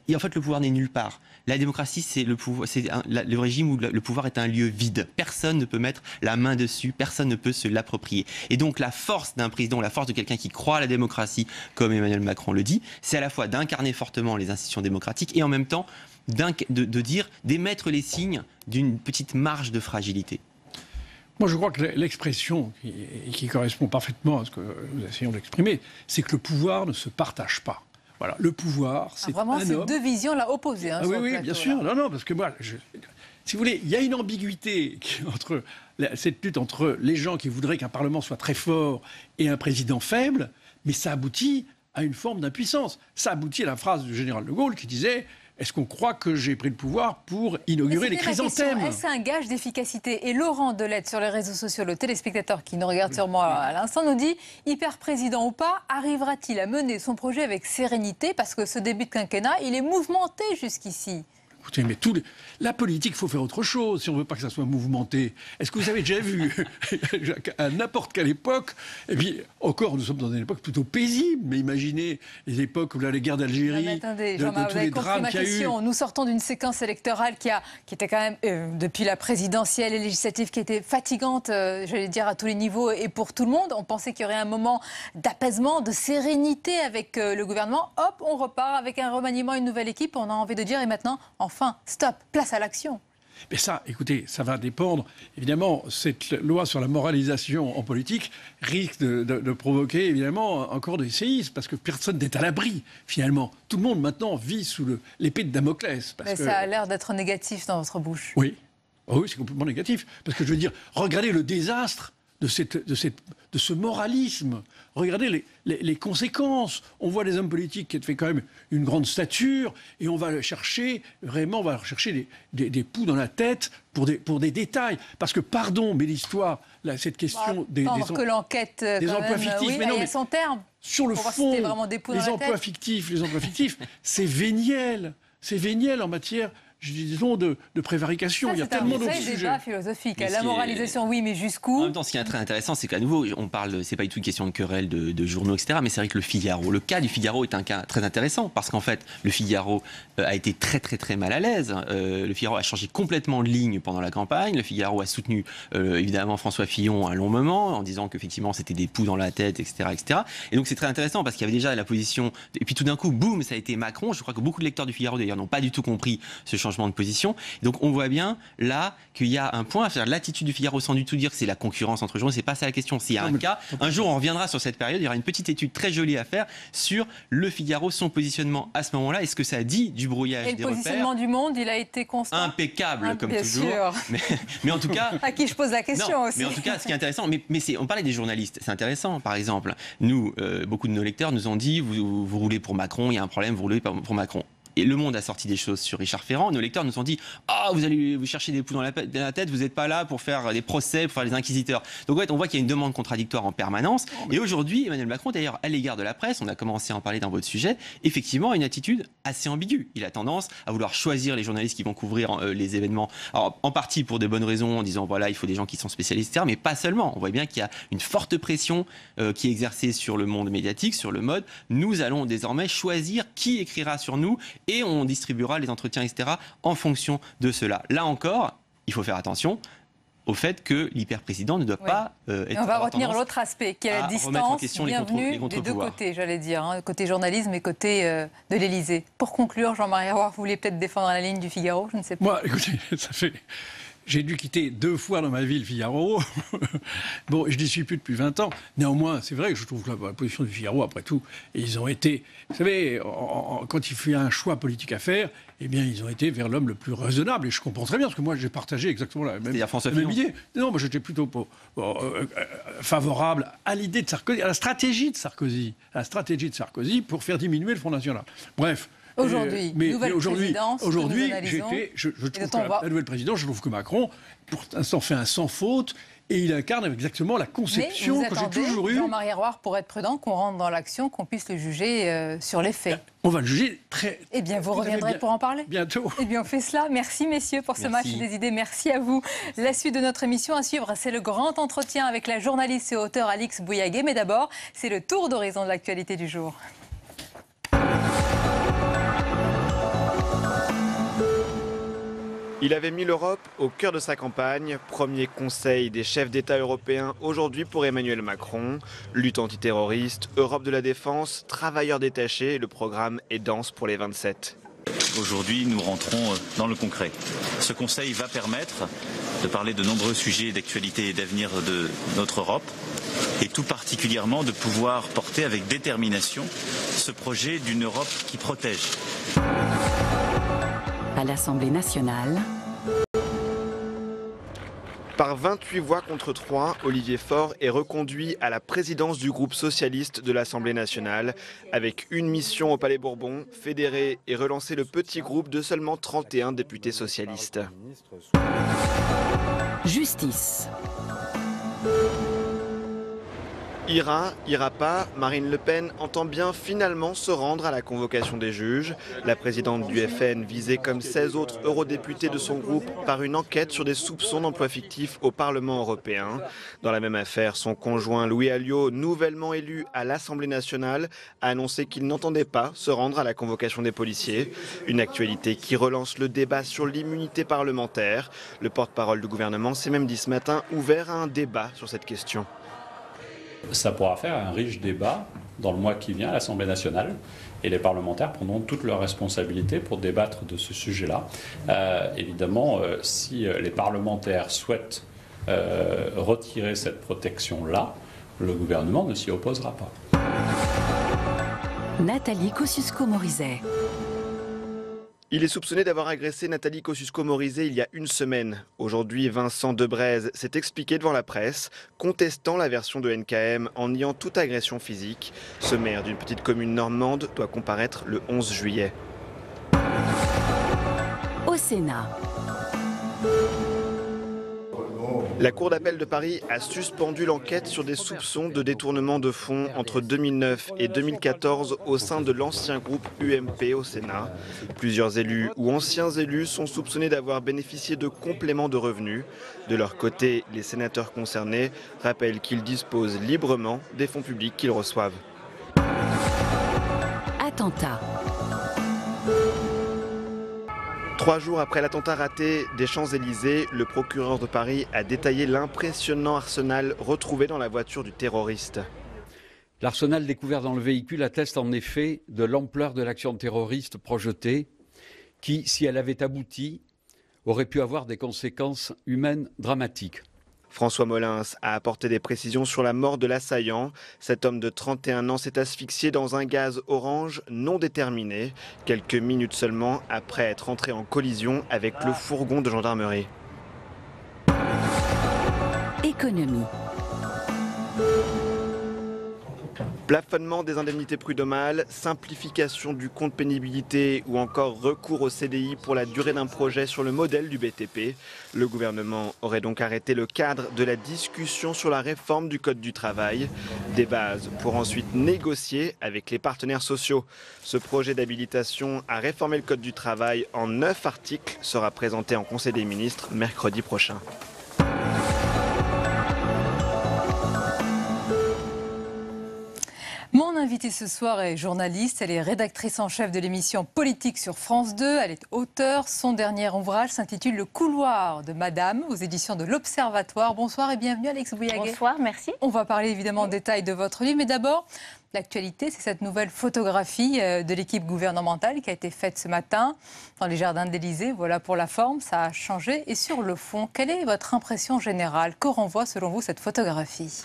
et en fait, le pouvoir n'est nulle part. La démocratie, c'est le régime où le pouvoir est un lieu vide. Personne ne peut mettre la main dessus, personne ne peut se l'approprier. Et donc, la force d'un président, la force de quelqu'un qui croit à la démocratie, comme Emmanuel Macron le dit, c'est à la fois d'incarner fortement les institutions démocratiques et en même temps d'émettre les signes d'une petite marge de fragilité. Moi, je crois que l'expression qui correspond parfaitement à ce que nous essayons d'exprimer, c'est que le pouvoir ne se partage pas. Voilà, le pouvoir, c'est vraiment, c'est deux visions là opposées. Hein, oui, bien sûr. Non, parce que moi, si vous voulez, il y a une ambiguïté entre cette lutte entre les gens qui voudraient qu'un Parlement soit très fort et un président faible, mais ça aboutit à une forme d'impuissance. Ça aboutit à la phrase du général de Gaulle qui disait « Est-ce qu'on croit que j'ai pris le pouvoir pour inaugurer les chrysanthèmes ?» Est-ce un gage d'efficacité? Et Laurent Delette sur les réseaux sociaux, le téléspectateur qui nous regarde sur moi à l'instant, nous dit « Hyper président ou pas, arrivera-t-il à mener son projet avec sérénité? Parce que ce début de quinquennat, il est mouvementé jusqu'ici. » Écoutez, mais la politique, il faut faire autre chose si on ne veut pas que ça soit mouvementé. Est-ce que vous avez déjà vu, à n'importe quelle époque, et puis encore, nous sommes dans une époque plutôt paisible, mais imaginez les époques où les guerres d'Algérie, attendez, de tous les drames qu'il y a eu. Nous sortons d'une séquence électorale qui était quand même, depuis la présidentielle et législative, qui était fatigante, j'allais dire, à tous les niveaux et pour tout le monde. On pensait qu'il y aurait un moment d'apaisement, de sérénité avec le gouvernement. Hop, on repart avec un remaniement, une nouvelle équipe. On a envie de dire, et maintenant, enfin, stop, place à l'action. Mais ça, écoutez, ça va dépendre. Évidemment, cette loi sur la moralisation en politique risque de provoquer, évidemment, encore des séismes, parce que personne n'est à l'abri, finalement. Tout le monde, maintenant, vit sous l'épée de Damoclès. Mais ça a l'air d'être négatif dans votre bouche. Oui. Oh oui, c'est complètement négatif. Parce que je veux dire, regardez le désastre de ce moralisme. Regardez les conséquences. On voit des hommes politiques qui ont fait quand même une grande stature et on va chercher des poux dans la tête pour des détails. Parce que, pardon, mais l'histoire, cette question des emplois fictifs, oui, mais non, mais son terme. Sur le fond, les emplois fictifs, c'est véniel. C'est véniel en matière disons, de prévarication. Il y a tellement d'autres sujets. C'est un débat philosophique. La moralisation, oui, mais jusqu'où? En même temps, ce qui est très intéressant, c'est qu'à nouveau, on parle, c'est pas du tout une question de querelle de journaux, etc. Mais c'est vrai que le cas du Figaro est un cas très intéressant parce qu'en fait, le Figaro a été très très très mal à l'aise. Le Figaro a changé complètement de ligne pendant la campagne. Le Figaro a soutenu évidemment François Fillon un long moment en disant qu'effectivement c'était des poux dans la tête, etc., etc. Et donc c'est très intéressant parce qu'il y avait déjà la position. Et puis tout d'un coup, boum, ça a été Macron. Je crois que beaucoup de lecteurs du Figaro d'ailleurs n'ont pas du tout compris ce changement de position. Et donc on voit bien là qu'il y a un point à faire. L'attitude du Figaro, sans du tout dire que c'est la concurrence entre journaux, c'est pas ça la question. S'il y a un cas, un jour on reviendra sur cette période. Il y aura une petite étude très jolie à faire sur le Figaro, son positionnement à ce moment-là. Est-ce que ça dit du brouillage des repères? Et le positionnement du Monde, il a été constant. Impeccable, comme toujours. Mais en tout cas, à qui je pose la question aussi. Mais en tout cas, ce qui est intéressant, on parlait des journalistes, c'est intéressant. Par exemple, nous, beaucoup de nos lecteurs nous ont dit vous roulez pour Macron, il y a un problème, vous roulez pour Macron. Et Le Monde a sorti des choses sur Richard Ferrand. Nos lecteurs nous ont dit vous allez vous chercher des poux dans la tête, vous n'êtes pas là pour faire des procès, pour faire les inquisiteurs. Donc en fait, on voit qu'il y a une demande contradictoire en permanence. Et aujourd'hui, Emmanuel Macron, d'ailleurs, à l'égard de la presse, on a commencé à en parler dans votre sujet, effectivement, a une attitude assez ambiguë. Il a tendance à vouloir choisir les journalistes qui vont couvrir les événements. Alors en partie pour des bonnes raisons, en disant voilà, il faut des gens qui sont spécialistes, etc. Mais pas seulement. On voit bien qu'il y a une forte pression qui est exercée sur le monde médiatique, sur le mode. Nous allons désormais choisir qui écrira sur nous. Et on distribuera les entretiens, etc., en fonction de cela. Là encore, il faut faire attention au fait que l'hyper-président ne doit pas être... Et on va retenir l'autre aspect, qui est la distance bienvenue des deux côtés, j'allais dire, côté journalisme et côté de l'Élysée. Pour conclure, Jean-Marie Arouard, vous voulez peut-être défendre la ligne du Figaro, je ne sais pas. Moi, écoutez, ça fait... J'ai dû quitter 2 fois dans ma vie le Figaro. Bon, je n'y suis plus depuis 20 ans. Néanmoins, c'est vrai que je trouve que la position du Figaro, après tout, ils ont été... Vous savez, quand il y a un choix politique à faire, eh bien, ils ont été vers l'homme le plus raisonnable. Et je comprends très bien, parce que moi, j'ai partagé exactement la même idée. Non, moi, j'étais plutôt favorable à l'idée de Sarkozy, à la stratégie de Sarkozy, pour faire diminuer le Front National. Bref. Aujourd'hui, nouvelle présidence, aujourd'hui, je trouve que la nouvelle présidence, je trouve que Macron, pour l'instant, fait un sans faute. Et il incarne exactement la conception que j'ai toujours eue. Jean-Marie Arouard, pour être prudent, qu'on rentre dans l'action, qu'on puisse le juger sur les faits. On va le juger très... Eh bien, vous reviendrez pour en parler. Bientôt. Eh bien, on fait cela. Merci, messieurs, pour ce match des idées. Merci à vous. La suite de notre émission à suivre, c'est le grand entretien avec la journaliste et auteure Alix Bouillaguet. Mais d'abord, c'est le tour d'horizon de l'actualité du jour. Il avait mis l'Europe au cœur de sa campagne. Premier conseil des chefs d'État européens aujourd'hui pour Emmanuel Macron. Lutte antiterroriste, Europe de la défense, travailleurs détachés. Le programme est dense pour les 27. Aujourd'hui, nous rentrons dans le concret. Ce conseil va permettre de parler de nombreux sujets d'actualité et d'avenir de notre Europe et tout particulièrement de pouvoir porter avec détermination ce projet d'une Europe qui protège. À l'Assemblée nationale. Par 28 voix contre 3, Olivier Faure est reconduit à la présidence du groupe socialiste de l'Assemblée nationale, avec une mission au Palais Bourbon, fédérer et relancer le petit groupe de seulement 31 députés socialistes. Justice. Ira pas, Marine Le Pen entend bien finalement se rendre à la convocation des juges. La présidente du FN visée comme 16 autres eurodéputés de son groupe par une enquête sur des soupçons d'emploi fictif au Parlement européen. Dans la même affaire, son conjoint Louis Alliot, nouvellement élu à l'Assemblée nationale, a annoncé qu'il n'entendait pas se rendre à la convocation des policiers. Une actualité qui relance le débat sur l'immunité parlementaire. Le porte-parole du gouvernement s'est même dit ce matin ouvert à un débat sur cette question. Ça pourra faire un riche débat dans le mois qui vient à l'Assemblée nationale et les parlementaires prendront toutes leurs responsabilités pour débattre de ce sujet-là. Évidemment, si les parlementaires souhaitent retirer cette protection-là, le gouvernement ne s'y opposera pas. Nathalie Kosciusko-Morizet. Il est soupçonné d'avoir agressé Nathalie Kosciusko-Morizet il y a une semaine. Aujourd'hui, Vincent Debrez s'est expliqué devant la presse, contestant la version de NKM en niant toute agression physique. Ce maire d'une petite commune normande doit comparaître le 11 juillet. Au Sénat. La Cour d'appel de Paris a suspendu l'enquête sur des soupçons de détournement de fonds entre 2009 et 2014 au sein de l'ancien groupe UMP au Sénat. Plusieurs élus ou anciens élus sont soupçonnés d'avoir bénéficié de compléments de revenus. De leur côté, les sénateurs concernés rappellent qu'ils disposent librement des fonds publics qu'ils reçoivent. Attentat. 3 jours après l'attentat raté des Champs-Élysées, le procureur de Paris a détaillé l'impressionnant arsenal retrouvé dans la voiture du terroriste. L'arsenal découvert dans le véhicule atteste en effet de l'ampleur de l'action terroriste projetée qui, si elle avait abouti, aurait pu avoir des conséquences humaines dramatiques. François Molins a apporté des précisions sur la mort de l'assaillant. Cet homme de 31 ans s'est asphyxié dans un gaz orange non déterminé, quelques minutes seulement après être entré en collision avec le fourgon de gendarmerie. Économie. Plafonnement des indemnités prud'homales, simplification du compte pénibilité ou encore recours au CDI pour la durée d'un projet sur le modèle du BTP. Le gouvernement aurait donc arrêté le cadre de la discussion sur la réforme du Code du travail. Des bases pour ensuite négocier avec les partenaires sociaux. Ce projet d'habilitation à réformer le Code du travail en 9 articles sera présenté en Conseil des ministres mercredi prochain. Mon invitée ce soir est journaliste, elle est rédactrice en chef de l'émission Politique sur France 2, elle est auteure, son dernier ouvrage s'intitule Le couloir de Madame aux éditions de l'Observatoire. Bonsoir et bienvenue Alix Bouillaguet. Bonsoir, merci. On va parler évidemment en détail de votre livre, mais d'abord, l'actualité, c'est cette nouvelle photographie de l'équipe gouvernementale qui a été faite ce matin dans les jardins de l'Élysée. Voilà pour la forme, ça a changé. Et sur le fond, quelle est votre impression générale? Que renvoie selon vous cette photographie?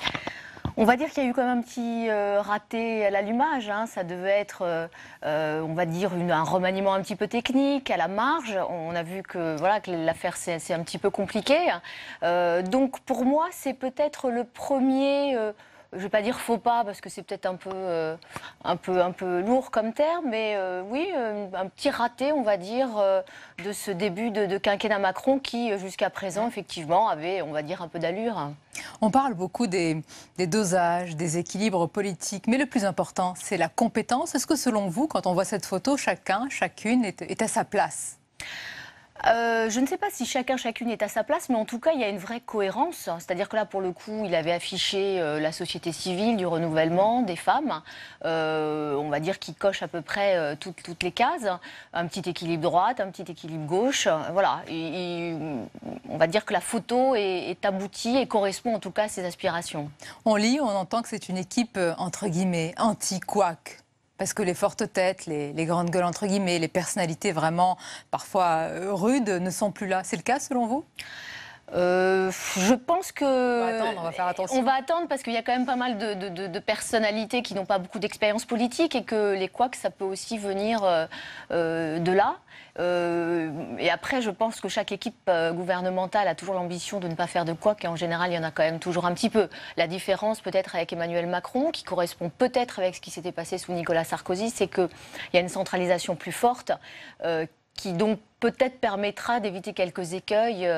On va dire qu'il y a eu quand même un petit raté à l'allumage. Hein. Ça devait être, on va dire, un remaniement un petit peu technique, à la marge. On a vu que voilà que l'affaire c'est un petit peu compliqué. Donc pour moi, c'est peut-être le premier... je ne vais pas dire faux pas parce que c'est peut-être un peu lourd comme terme, mais oui, un petit raté, on va dire, de ce début de quinquennat Macron qui, jusqu'à présent, effectivement, avait, on va dire, un peu d'allure. On parle beaucoup des dosages, des équilibres politiques, mais le plus important, c'est la compétence. Est-ce que, selon vous, quand on voit cette photo, chacune est à sa place ? Je ne sais pas si chacune est à sa place, mais en tout cas, il y a une vraie cohérence. C'est-à-dire que là, pour le coup, il avait affiché la société civile, du renouvellement, des femmes, on va dire qui coche à peu près toutes les cases. Un petit équilibre droite, un petit équilibre gauche. Voilà. On va dire que la photo est aboutie et correspond en tout cas à ses aspirations. On lit, on entend que c'est une équipe, entre guillemets, anti-couac. Parce que les fortes têtes, les grandes gueules, entre guillemets, les personnalités vraiment parfois rudes ne sont plus là. C'est le cas selon vous ? Je pense que... On va faire attention. On va attendre parce qu'il y a quand même pas mal de personnalités qui n'ont pas beaucoup d'expérience politique et que les couacs, ça peut aussi venir de là. Et après, je pense que chaque équipe gouvernementale a toujours l'ambition de ne pas faire de couacs et en général, il y en a quand même toujours un petit peu. La différence peut-être avec Emmanuel Macron, qui correspond peut-être avec ce qui s'était passé sous Nicolas Sarkozy, c'est qu'il y a une centralisation plus forte qui donc peut-être permettra d'éviter quelques écueils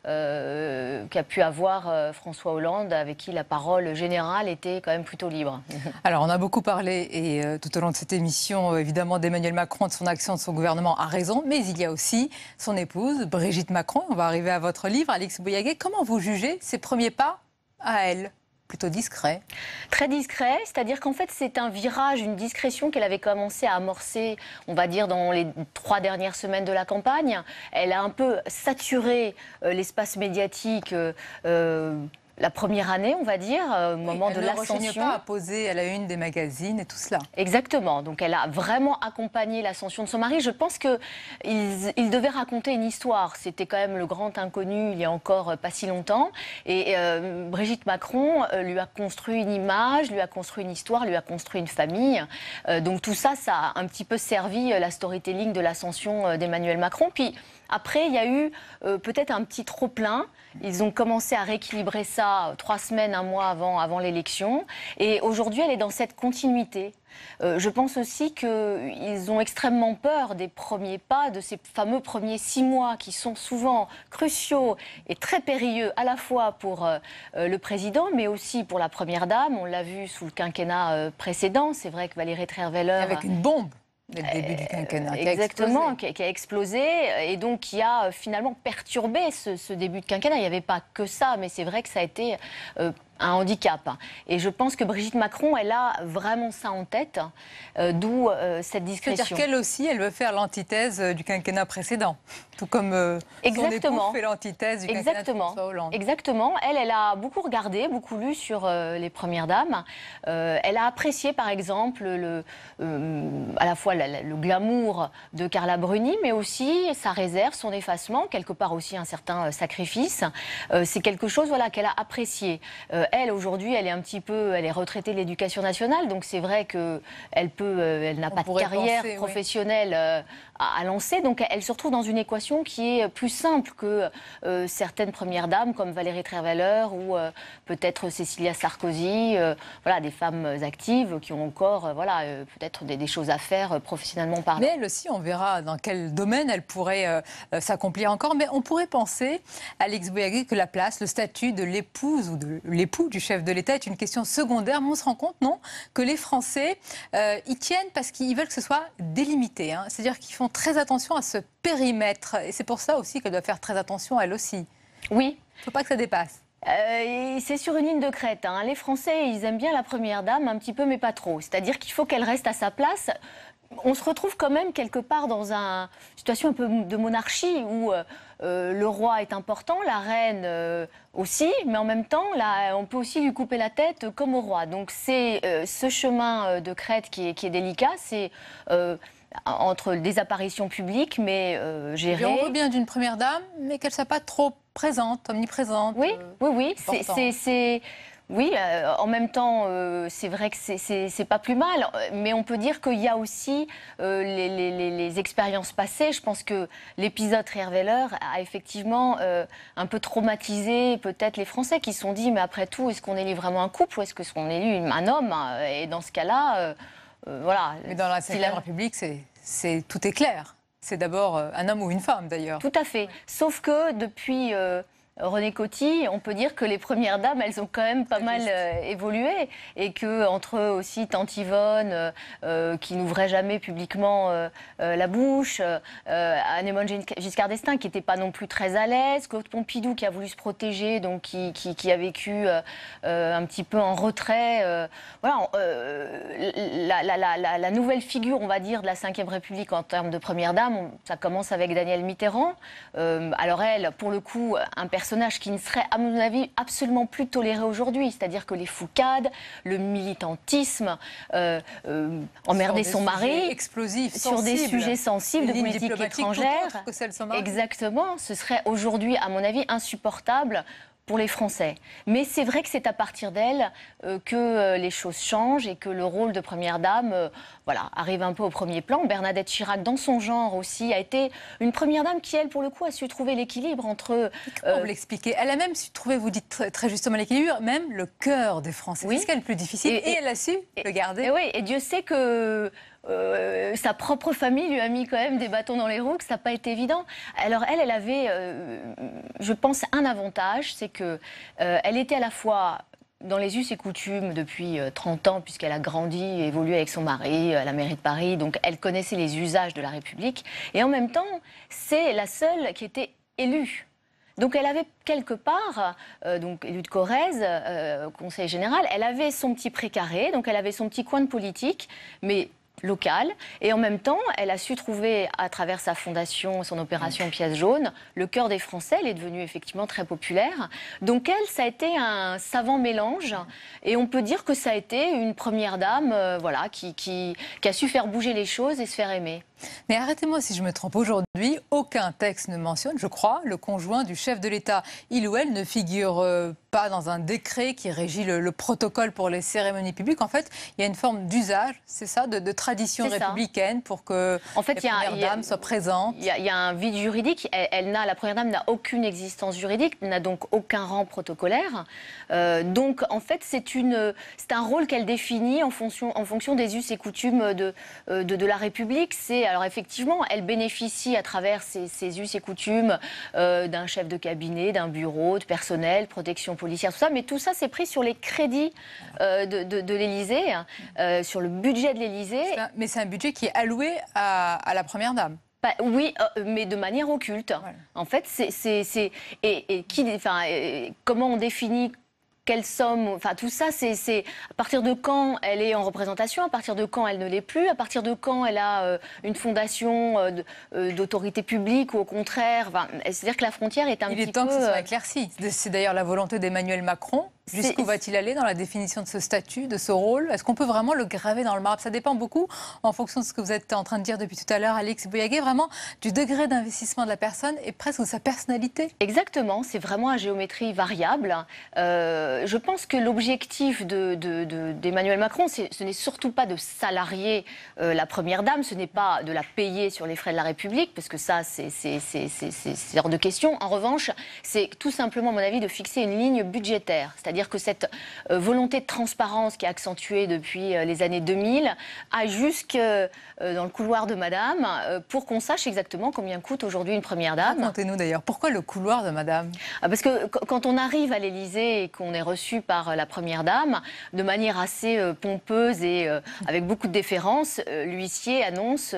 qu'a pu avoir François Hollande, avec qui la parole générale était quand même plutôt libre. Alors, on a beaucoup parlé, et tout au long de cette émission, évidemment, d'Emmanuel Macron, de son action, de son gouvernement, a raison, mais il y a aussi son épouse, Brigitte Macron. On va arriver à votre livre, Alix Bouillaguet. Comment vous jugez ses premiers pas à elle ? Plutôt discret. Très discret, c'est-à-dire qu'en fait c'est un virage, une discrétion qu'elle avait commencé à amorcer, on va dire, dans les 3 dernières semaines de la campagne. Elle a un peu saturé l'espace médiatique la première année, on va dire, au moment de l'ascension. Elle ne rechigne pas à poser à la une des magazines et tout cela. Exactement. Donc elle a vraiment accompagné l'ascension de son mari. Je pense qu'il devait raconter une histoire. C'était quand même le grand inconnu il y a encore pas si longtemps. Et Brigitte Macron lui a construit une image, lui a construit une histoire, lui a construit une famille. Donc tout ça, ça a un petit peu servi la storytelling de l'ascension d'Emmanuel Macron. Puis Après, il y a eu peut-être un petit trop-plein. Ils ont commencé à rééquilibrer ça 3 semaines, 1 mois avant l'élection. Et aujourd'hui, elle est dans cette continuité. Je pense aussi qu'ils ont extrêmement peur des premiers pas, de ces fameux premiers 6 mois qui sont souvent cruciaux et très périlleux à la fois pour le président, mais aussi pour la première dame. On l'a vu sous le quinquennat précédent. C'est vrai que Valérie Trierweiler... Avec une bombe dès le début du quinquennat. Exactement, qui a explosé et donc qui a finalement perturbé ce début de quinquennat. Il n'y avait pas que ça, mais c'est vrai que ça a été un handicap. Et je pense que Brigitte Macron, elle a vraiment ça en tête, d'où cette discrétion. C'est-à-dire qu'elle aussi, elle veut faire l'antithèse du quinquennat précédent, tout comme son époux fait l'antithèse du quinquennat de François Hollande. Exactement. Elle a beaucoup regardé, beaucoup lu sur les premières dames. Elle a apprécié, par exemple, à la fois le glamour de Carla Bruni, mais aussi sa réserve, son effacement, quelque part aussi un certain sacrifice. C'est quelque chose qu'elle a apprécié. Elle, aujourd'hui, elle est retraitée de l'Éducation nationale, donc c'est vrai qu'elle n'a pas de carrière professionnelle à lancer, donc elle se retrouve dans une équation qui est plus simple que certaines premières dames, comme Valérie Trierweiler ou peut-être Cécilia Sarkozy, des femmes actives qui ont encore peut-être des choses à faire professionnellement parlant. Mais elle aussi, on verra dans quel domaine elle pourrait s'accomplir encore, mais on pourrait penser, Alix Bouyagui, que la place, le statut de l'épouse ou de l'époux du chef de l'État est une question secondaire, mais on se rend compte, non, que les Français y tiennent parce qu'ils veulent que ce soit délimité. C'est-à-dire qu'ils font très attention à ce périmètre. Et c'est pour ça aussi qu'elle doit faire très attention, elle aussi. Oui. Il ne faut pas que ça dépasse. C'est sur une ligne de crête. Les Français, ils aiment bien la première dame, un petit peu, mais pas trop. C'est-à-dire qu'il faut qu'elle reste à sa place. On se retrouve quand même quelque part dans une situation un peu de monarchie où le roi est important, la reine aussi, mais en même temps, là, on peut aussi lui couper la tête comme au roi. Donc c'est ce chemin de crête qui est délicat, c'est entre des apparitions publiques, mais gérées. Et on veut bien d'une première dame, mais qu'elle ne soit pas trop présente, omniprésente. Oui. Oui, en même temps, c'est vrai que c'est pas plus mal, mais on peut dire qu'il y a aussi les expériences passées. Je pense que l'épisode Trierweiler a effectivement un peu traumatisé peut-être les Français qui se sont dit, mais après tout, est-ce qu'on élit vraiment un couple ou est-ce qu'on élit un homme? Et dans ce cas-là, voilà. Mais dans la Ve République, tout est clair. C'est d'abord un homme ou une femme, d'ailleurs. Tout à fait. Sauf que depuis... René Coty, on peut dire que les premières dames, elles ont quand même pas mal évolué et que entre eux aussi Tante Yvonne, qui n'ouvrait jamais publiquement la bouche, Anémone Giscard d'Estaing, qui n'était pas non plus très à l'aise, Claude Pompidou, qui a voulu se protéger, donc qui a vécu un petit peu en retrait. La nouvelle figure, on va dire, de la Ve République en termes de première dame, ça commence avec Danielle Mitterrand. Alors elle, pour le coup, un personnage qui ne serait, à mon avis, absolument plus toléré aujourd'hui. C'est-à-dire que les foucades, le militantisme, emmerder son mari, explosif, sur des sujets sensibles de politique étrangère. Exactement. Ce serait aujourd'hui, à mon avis, insupportable pour les Français. Mais c'est vrai que c'est à partir d'elle que les choses changent et que le rôle de première dame arrive un peu au premier plan. Bernadette Chirac, dans son genre aussi, a été une première dame qui, elle, pour le coup, a su trouver l'équilibre entre... Comment vous l'expliquez? Elle a même su trouver, vous dites très justement l'équilibre, même le cœur des Français. Oui. C'est ce qui est le plus difficile. Et elle a su le garder. Et Dieu sait que... sa propre famille lui a mis quand même des bâtons dans les roues, que ça n'a pas été évident. Alors elle avait, je pense, un avantage, c'est que elle était à la fois dans les us et coutumes depuis 30 ans, puisqu'elle a grandi et évolué avec son mari à la mairie de Paris, donc elle connaissait les usages de la République, et en même temps, c'est la seule qui était élue. Donc elle avait quelque part, donc élue de Corrèze, conseil général, elle avait son petit précaré, donc elle avait son petit coin de politique, mais locale, et en même temps, elle a su trouver, à travers sa fondation, son opération Pièce jaune, le cœur des Français. Elle est devenue effectivement très populaire. Donc elle, ça a été un savant mélange, et on peut dire que ça a été une première dame qui a su faire bouger les choses et se faire aimer. Mais arrêtez-moi si je me trompe. Aujourd'hui, aucun texte ne mentionne, je crois, le conjoint du chef de l'État. Il ou elle ne figure pas dans un décret qui régit le protocole pour les cérémonies publiques. En fait, il y a une forme d'usage, c'est ça, de tradition tradition républicaine pour que la première dame soit présente. Il y a un vide juridique. La première dame n'a aucune existence juridique, n'a donc aucun rang protocolaire. Donc, en fait, c'est un rôle qu'elle définit en fonction des us et coutumes de la République. Alors, effectivement, elle bénéficie à travers ces us et coutumes d'un chef de cabinet, d'un bureau, de personnel, protection policière, tout ça. Mais tout ça, c'est pris sur les crédits de l'Élysée, sur le budget de l'Élysée. Mais c'est un budget qui est alloué à la première dame. Oui, mais de manière occulte. Voilà. En fait, comment on définit quelle somme, enfin tout ça, c'est à partir de quand elle est en représentation, à partir de quand elle ne l'est plus, à partir de quand elle a une fondation d'autorité publique ou au contraire. C'est-à-dire que la frontière est un petit peu... Il est temps que ce soit éclairci. C'est d'ailleurs la volonté d'Emmanuel Macron. Jusqu'où va-t-il aller dans la définition de ce statut, de ce rôle? Est-ce qu'on peut vraiment le graver dans le marbre? Ça dépend beaucoup, en fonction de ce que vous êtes en train de dire depuis tout à l'heure, Alix Bouyaguet, vraiment du degré d'investissement de la personne et presque de sa personnalité. Exactement, c'est vraiment à géométrie variable. Je pense que l'objectif d'Emmanuel Macron, ce n'est surtout pas de salarier la première dame, ce n'est pas de la payer sur les frais de la République, parce que ça, c'est hors de question. En revanche, c'est tout simplement, à mon avis, de fixer une ligne budgétaire. C'est-à-dire que cette volonté de transparence qui est accentuée depuis les années 2000 a jusque dans le couloir de Madame pour qu'on sache exactement combien coûte aujourd'hui une première dame. Racontez-nous d'ailleurs, pourquoi le couloir de Madame? Parce que quand on arrive à l'Élysée et qu'on est reçu par la première dame, de manière assez pompeuse et avec beaucoup de déférence, l'huissier annonce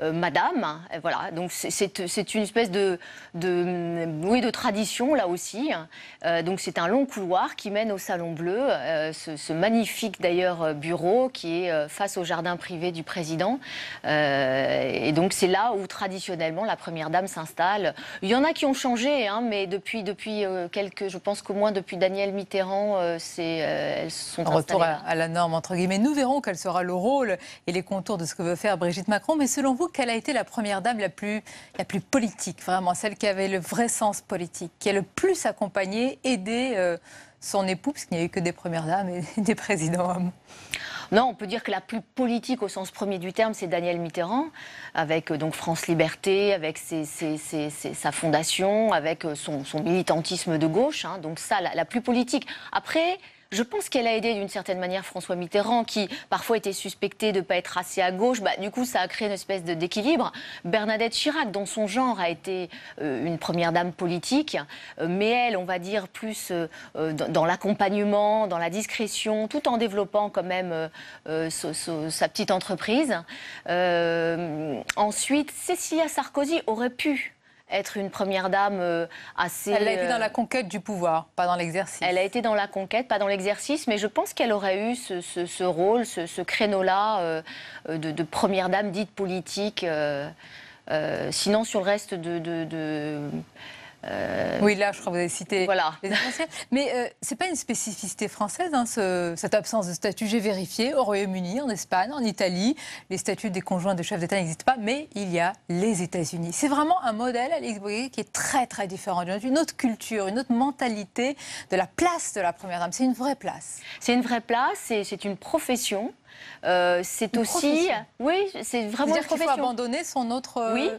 Madame. Voilà, donc c'est une espèce de tradition là aussi. Donc c'est un long couloir qui mène au Salon Bleu, ce magnifique d'ailleurs bureau qui est face au jardin privé du président. Et donc c'est là où traditionnellement la première dame s'installe. Il y en a qui ont changé, mais depuis quelques, je pense qu'au moins depuis Danielle Mitterrand, elles sont installées. Retour à la norme entre guillemets. Nous verrons quel sera le rôle et les contours de ce que veut faire Brigitte Macron. Mais selon vous, quelle a été la première dame la plus politique, vraiment celle qui avait le vrai sens politique, qui a le plus accompagné, aidé son époux, parce qu'il n'y a eu que des premières dames et des présidents hommes? Non, on peut dire que la plus politique au sens premier du terme, c'est Danielle Mitterrand, avec donc France Liberté, avec sa fondation, avec son militantisme de gauche. Donc ça, la plus politique. Après... Je pense qu'elle a aidé d'une certaine manière François Mitterrand, qui parfois était suspecté de ne pas être assez à gauche. Du coup, ça a créé une espèce d'équilibre. Bernadette Chirac, dans son genre, a été une première dame politique, mais elle, on va dire, plus dans l'accompagnement, dans la discrétion, tout en développant quand même sa petite entreprise. Ensuite, Cécilia Sarkozy aurait pu être une première dame assez... Elle a été dans la conquête du pouvoir, pas dans l'exercice. Elle a été dans la conquête, pas dans l'exercice, mais je pense qu'elle aurait eu ce rôle, ce créneau-là de première dame dite politique. Sinon, sur le reste oui, là, je crois que vous avez cité voilà. les essentiels. Mais c'est pas une spécificité française, cette absence de statut. J'ai vérifié, au Royaume-Uni, en Espagne, en Italie, les statuts des conjoints de chefs d'État n'existent pas, mais il y a les États-Unis. C'est vraiment un modèle, Alix Bouyaguet, qui est très, très différent. Une autre culture, une autre mentalité de la place de la première dame. C'est une vraie place. C'est une vraie place, c'est une profession. C'est aussi... Profession. Oui, c'est vraiment une profession. Il faut abandonner son autre... Oui.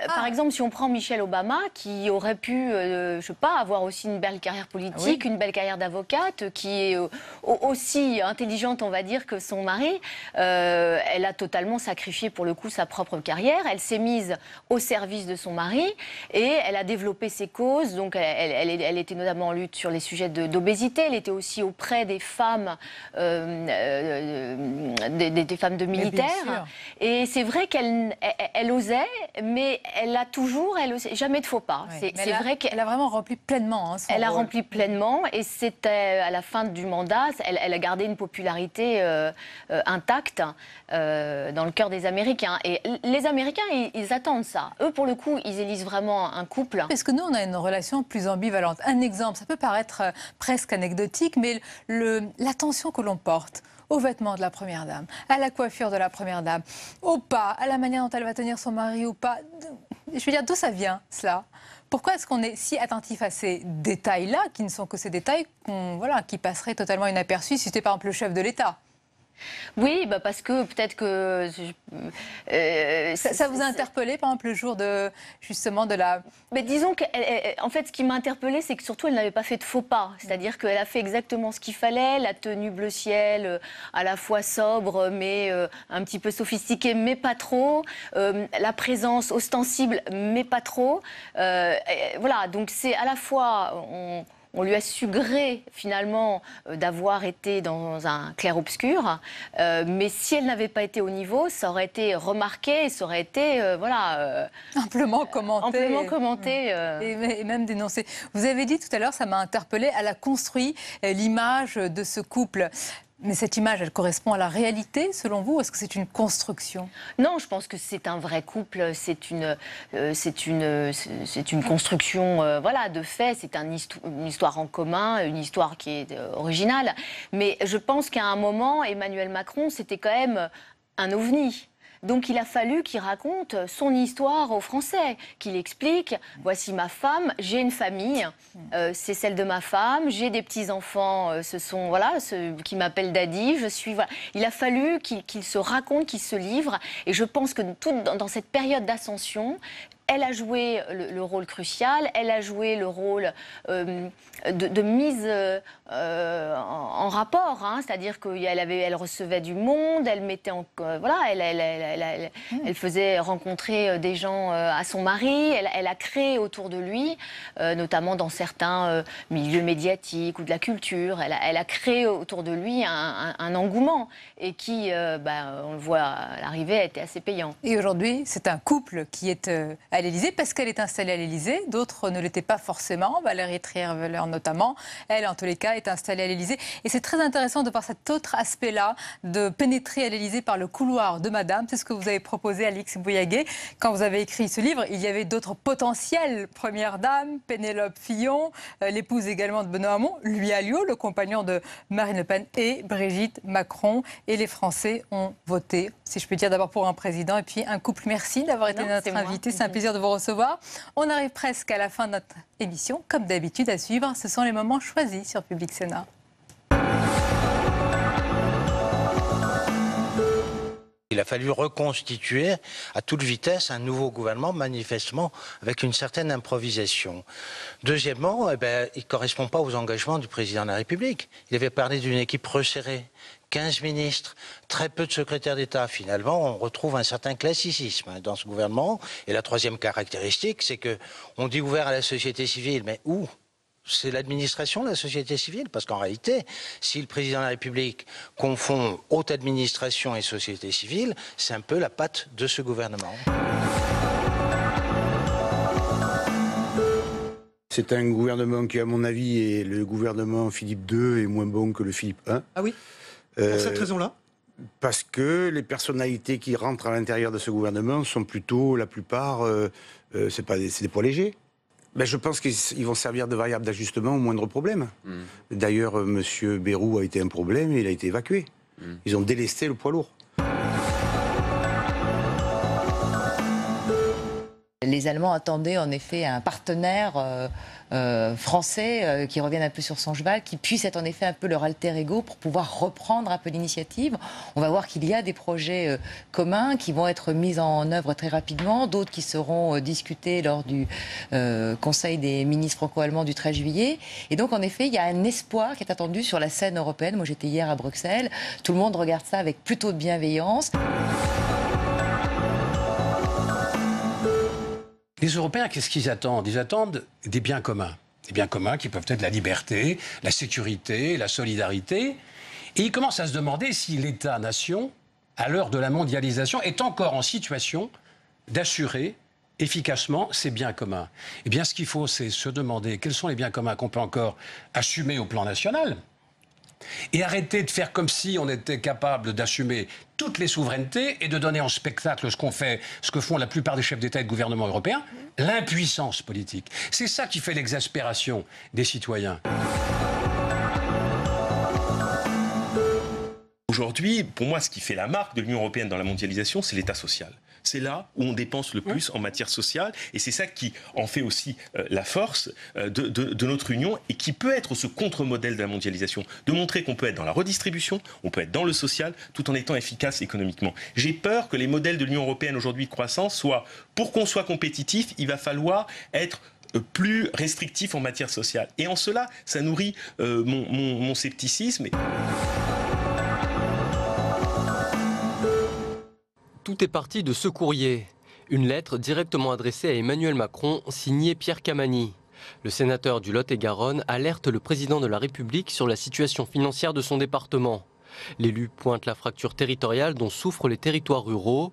Par exemple, si on prend Michelle Obama, qui aurait pu, je sais pas, avoir aussi une belle carrière politique, une belle carrière d'avocate, qui est aussi intelligente, on va dire, que son mari, elle a totalement sacrifié, pour le coup, sa propre carrière. Elle s'est mise au service de son mari et elle a développé ses causes. Donc, elle était notamment en lutte sur les sujets d'obésité. Elle était aussi auprès des femmes... des femmes de militaires. Et c'est vrai qu'elle osait, mais elle a toujours, jamais de faux pas. Ouais. C'est vrai qu'elle a vraiment rempli pleinement son Elle rôle. a rempli pleinement, et c'était à la fin du mandat, elle a gardé une popularité intacte dans le cœur des Américains. Et les Américains, ils attendent ça. Eux, pour le coup, ils élisent vraiment un couple. Parce que nous, on a une relation plus ambivalente. Un exemple, ça peut paraître presque anecdotique, mais l'attention que l'on porte aux vêtements de la première dame, à la coiffure de la première dame, au pas, à la manière dont elle va tenir son mari ou pas. Je veux dire, d'où ça vient, cela ? Pourquoi est-ce qu'on est si attentif à ces détails-là, qui ne sont que ces détails qui passeraient totalement inaperçus si c'était par exemple le chef de l'État ? Oui, parce que peut-être que... ça vous a interpellé, par exemple, le jour justement de la... Mais disons qu'en fait, ce qui m'a interpellée, c'est que surtout, elle n'avait pas fait de faux pas. C'est-à-dire qu'elle a fait exactement ce qu'il fallait, la tenue bleu ciel, à la fois sobre, mais un petit peu sophistiquée, mais pas trop. La présence ostensible, mais pas trop. Voilà, donc c'est à la fois... On lui a su gré, finalement, d'avoir été dans un clair-obscur. Mais si elle n'avait pas été au niveau, ça aurait été remarqué, ça aurait été, amplement commenté. Amplement commenté. Et même dénoncé. Vous avez dit tout à l'heure, ça m'a interpellée, elle a construit l'image de ce couple. Mais cette image, elle correspond à la réalité, selon vous, ou est-ce que c'est une construction? Non, je pense que c'est un vrai couple, c'est une construction de fait, c'est une histoire en commun, une histoire qui est originale. Mais je pense qu'à un moment, Emmanuel Macron, c'était quand même un ovni. Donc il a fallu qu'il raconte son histoire aux Français, qu'il explique, voici ma femme, j'ai une famille, c'est celle de ma femme, j'ai des petits-enfants, ce sont ceux qui m'appellent Daddy, je suis... Voilà. Il a fallu qu'il se raconte, qu'il se livre, et je pense que dans cette période d'ascension, elle a joué le rôle crucial, elle a joué le rôle de mise en rapport, c'est-à-dire qu'elle recevait du monde, elle mettait elle faisait rencontrer des gens à son mari, elle a créé autour de lui, notamment dans certains milieux médiatiques ou de la culture, elle a créé autour de lui un engouement et qui, on le voit à l'arrivée, a été assez payant. Et aujourd'hui, c'est un couple qui est à l'Élysée, parce qu'elle est installée à l'Élysée. D'autres ne l'étaient pas forcément, Valérie Trierweiler notamment. Elle, en tous les cas, est installée à l'Élysée. Et c'est très intéressant de voir cet autre aspect-là, de pénétrer à l'Élysée par le couloir de Madame. C'est ce que vous avez proposé, Alix Bouyaguet. Quand vous avez écrit ce livre, il y avait d'autres potentielles premières dames, Pénélope Fillon, l'épouse également de Benoît Hamon, Louis Alliot, le compagnon de Marine Le Pen, et Brigitte Macron. Et les Français ont voté, si je peux dire, d'abord pour un président et puis un couple. Merci d'avoir été notre invité. C'est un plaisir de vous recevoir. On arrive presque à la fin de notre émission. Comme d'habitude, à suivre, ce sont les moments choisis sur Public Sénat. Il a fallu reconstituer à toute vitesse un nouveau gouvernement, manifestement avec une certaine improvisation. Deuxièmement, il ne correspond pas aux engagements du président de la République. Il avait parlé d'une équipe resserrée. 15 ministres, très peu de secrétaires d'État. Finalement, on retrouve un certain classicisme dans ce gouvernement. Et la troisième caractéristique, c'est qu'on dit ouvert à la société civile. Mais où ? C'est l'administration, la société civile. Parce qu'en réalité, si le président de la République confond haute administration et société civile, c'est un peu la patte de ce gouvernement. C'est un gouvernement qui, à mon avis, est le gouvernement Philippe II est moins bon que le Philippe I. Ah oui ? Pour cette raison-là ? Parce que les personnalités qui rentrent à l'intérieur de ce gouvernement sont plutôt, la plupart, c'est des poids légers. Je pense qu'ils vont servir de variable d'ajustement au moindre problème. D'ailleurs, M. Bayrou a été un problème et il a été évacué. Ils ont délesté le poids lourd. Les Allemands attendaient en effet un partenaire français qui revienne un peu sur son cheval, qui puisse être en effet un peu leur alter ego pour pouvoir reprendre un peu l'initiative. On va voir qu'il y a des projets communs qui vont être mis en œuvre très rapidement, d'autres qui seront discutés lors du Conseil des ministres franco-allemands du 13 juillet. Et donc en effet, il y a un espoir qui est attendu sur la scène européenne. Moi j'étais hier à Bruxelles, tout le monde regarde ça avec plutôt de bienveillance. Les Européens, qu'est-ce qu'ils attendent ? Ils attendent des biens communs. Des biens communs qui peuvent être la liberté, la sécurité, la solidarité. Et ils commencent à se demander si l'État-nation, à l'heure de la mondialisation, est encore en situation d'assurer efficacement ces biens communs. Eh bien, ce qu'il faut, c'est se demander quels sont les biens communs qu'on peut encore assumer au plan national. Et arrêter de faire comme si on était capable d'assumer toutes les souverainetés et de donner en spectacle ce que font la plupart des chefs d'État et de gouvernement européens, l'impuissance politique. C'est ça qui fait l'exaspération des citoyens. Aujourd'hui, pour moi, ce qui fait la marque de l'Union européenne dans la mondialisation, c'est l'État social. C'est là où on dépense le plus en matière sociale et c'est ça qui en fait aussi la force de notre Union et qui peut être ce contre-modèle de la mondialisation, de montrer qu'on peut être dans la redistribution, on peut être dans le social tout en étant efficace économiquement. J'ai peur que les modèles de l'Union européenne aujourd'hui de croissance soient, pour qu'on soit compétitif, il va falloir être plus restrictif en matière sociale. Et en cela, ça nourrit mon scepticisme. Tout est parti de ce courrier. Une lettre directement adressée à Emmanuel Macron, signée Pierre Camani. Le sénateur du Lot-et-Garonne alerte le président de la République sur la situation financière de son département. L'élu pointe la fracture territoriale dont souffrent les territoires ruraux.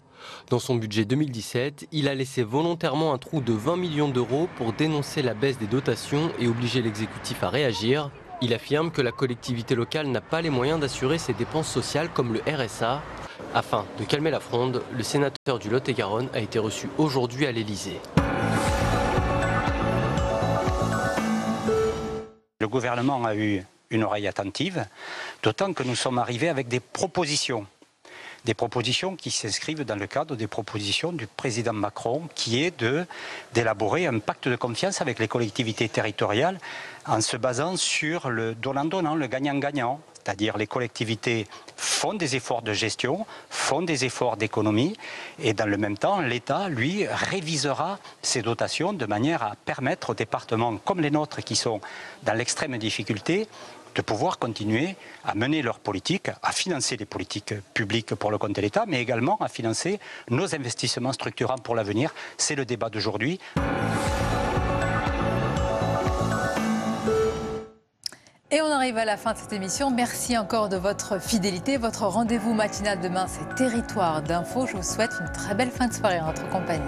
Dans son budget 2017, il a laissé volontairement un trou de 20 millions d'euros pour dénoncer la baisse des dotations et obliger l'exécutif à réagir. Il affirme que la collectivité locale n'a pas les moyens d'assurer ses dépenses sociales comme le RSA. Afin de calmer la fronde, le sénateur du Lot-et-Garonne a été reçu aujourd'hui à l'Élysée. Le gouvernement a eu une oreille attentive, d'autant que nous sommes arrivés avec des propositions. Des propositions qui s'inscrivent dans le cadre des propositions du président Macron, qui est d'élaborer un pacte de confiance avec les collectivités territoriales en se basant sur le donnant-donnant, le gagnant-gagnant. C'est-à-dire les collectivités font des efforts de gestion, font des efforts d'économie et dans le même temps, l'État, lui, révisera ses dotations de manière à permettre aux départements comme les nôtres qui sont dans l'extrême difficulté de pouvoir continuer à mener leur politique, à financer les politiques publiques pour le compte de l'État, mais également à financer nos investissements structurants pour l'avenir. C'est le débat d'aujourd'hui. Et on arrive à la fin de cette émission. Merci encore de votre fidélité. Votre rendez-vous matinal demain, c'est Territoire d'info. Je vous souhaite une très belle fin de soirée en notre compagnie.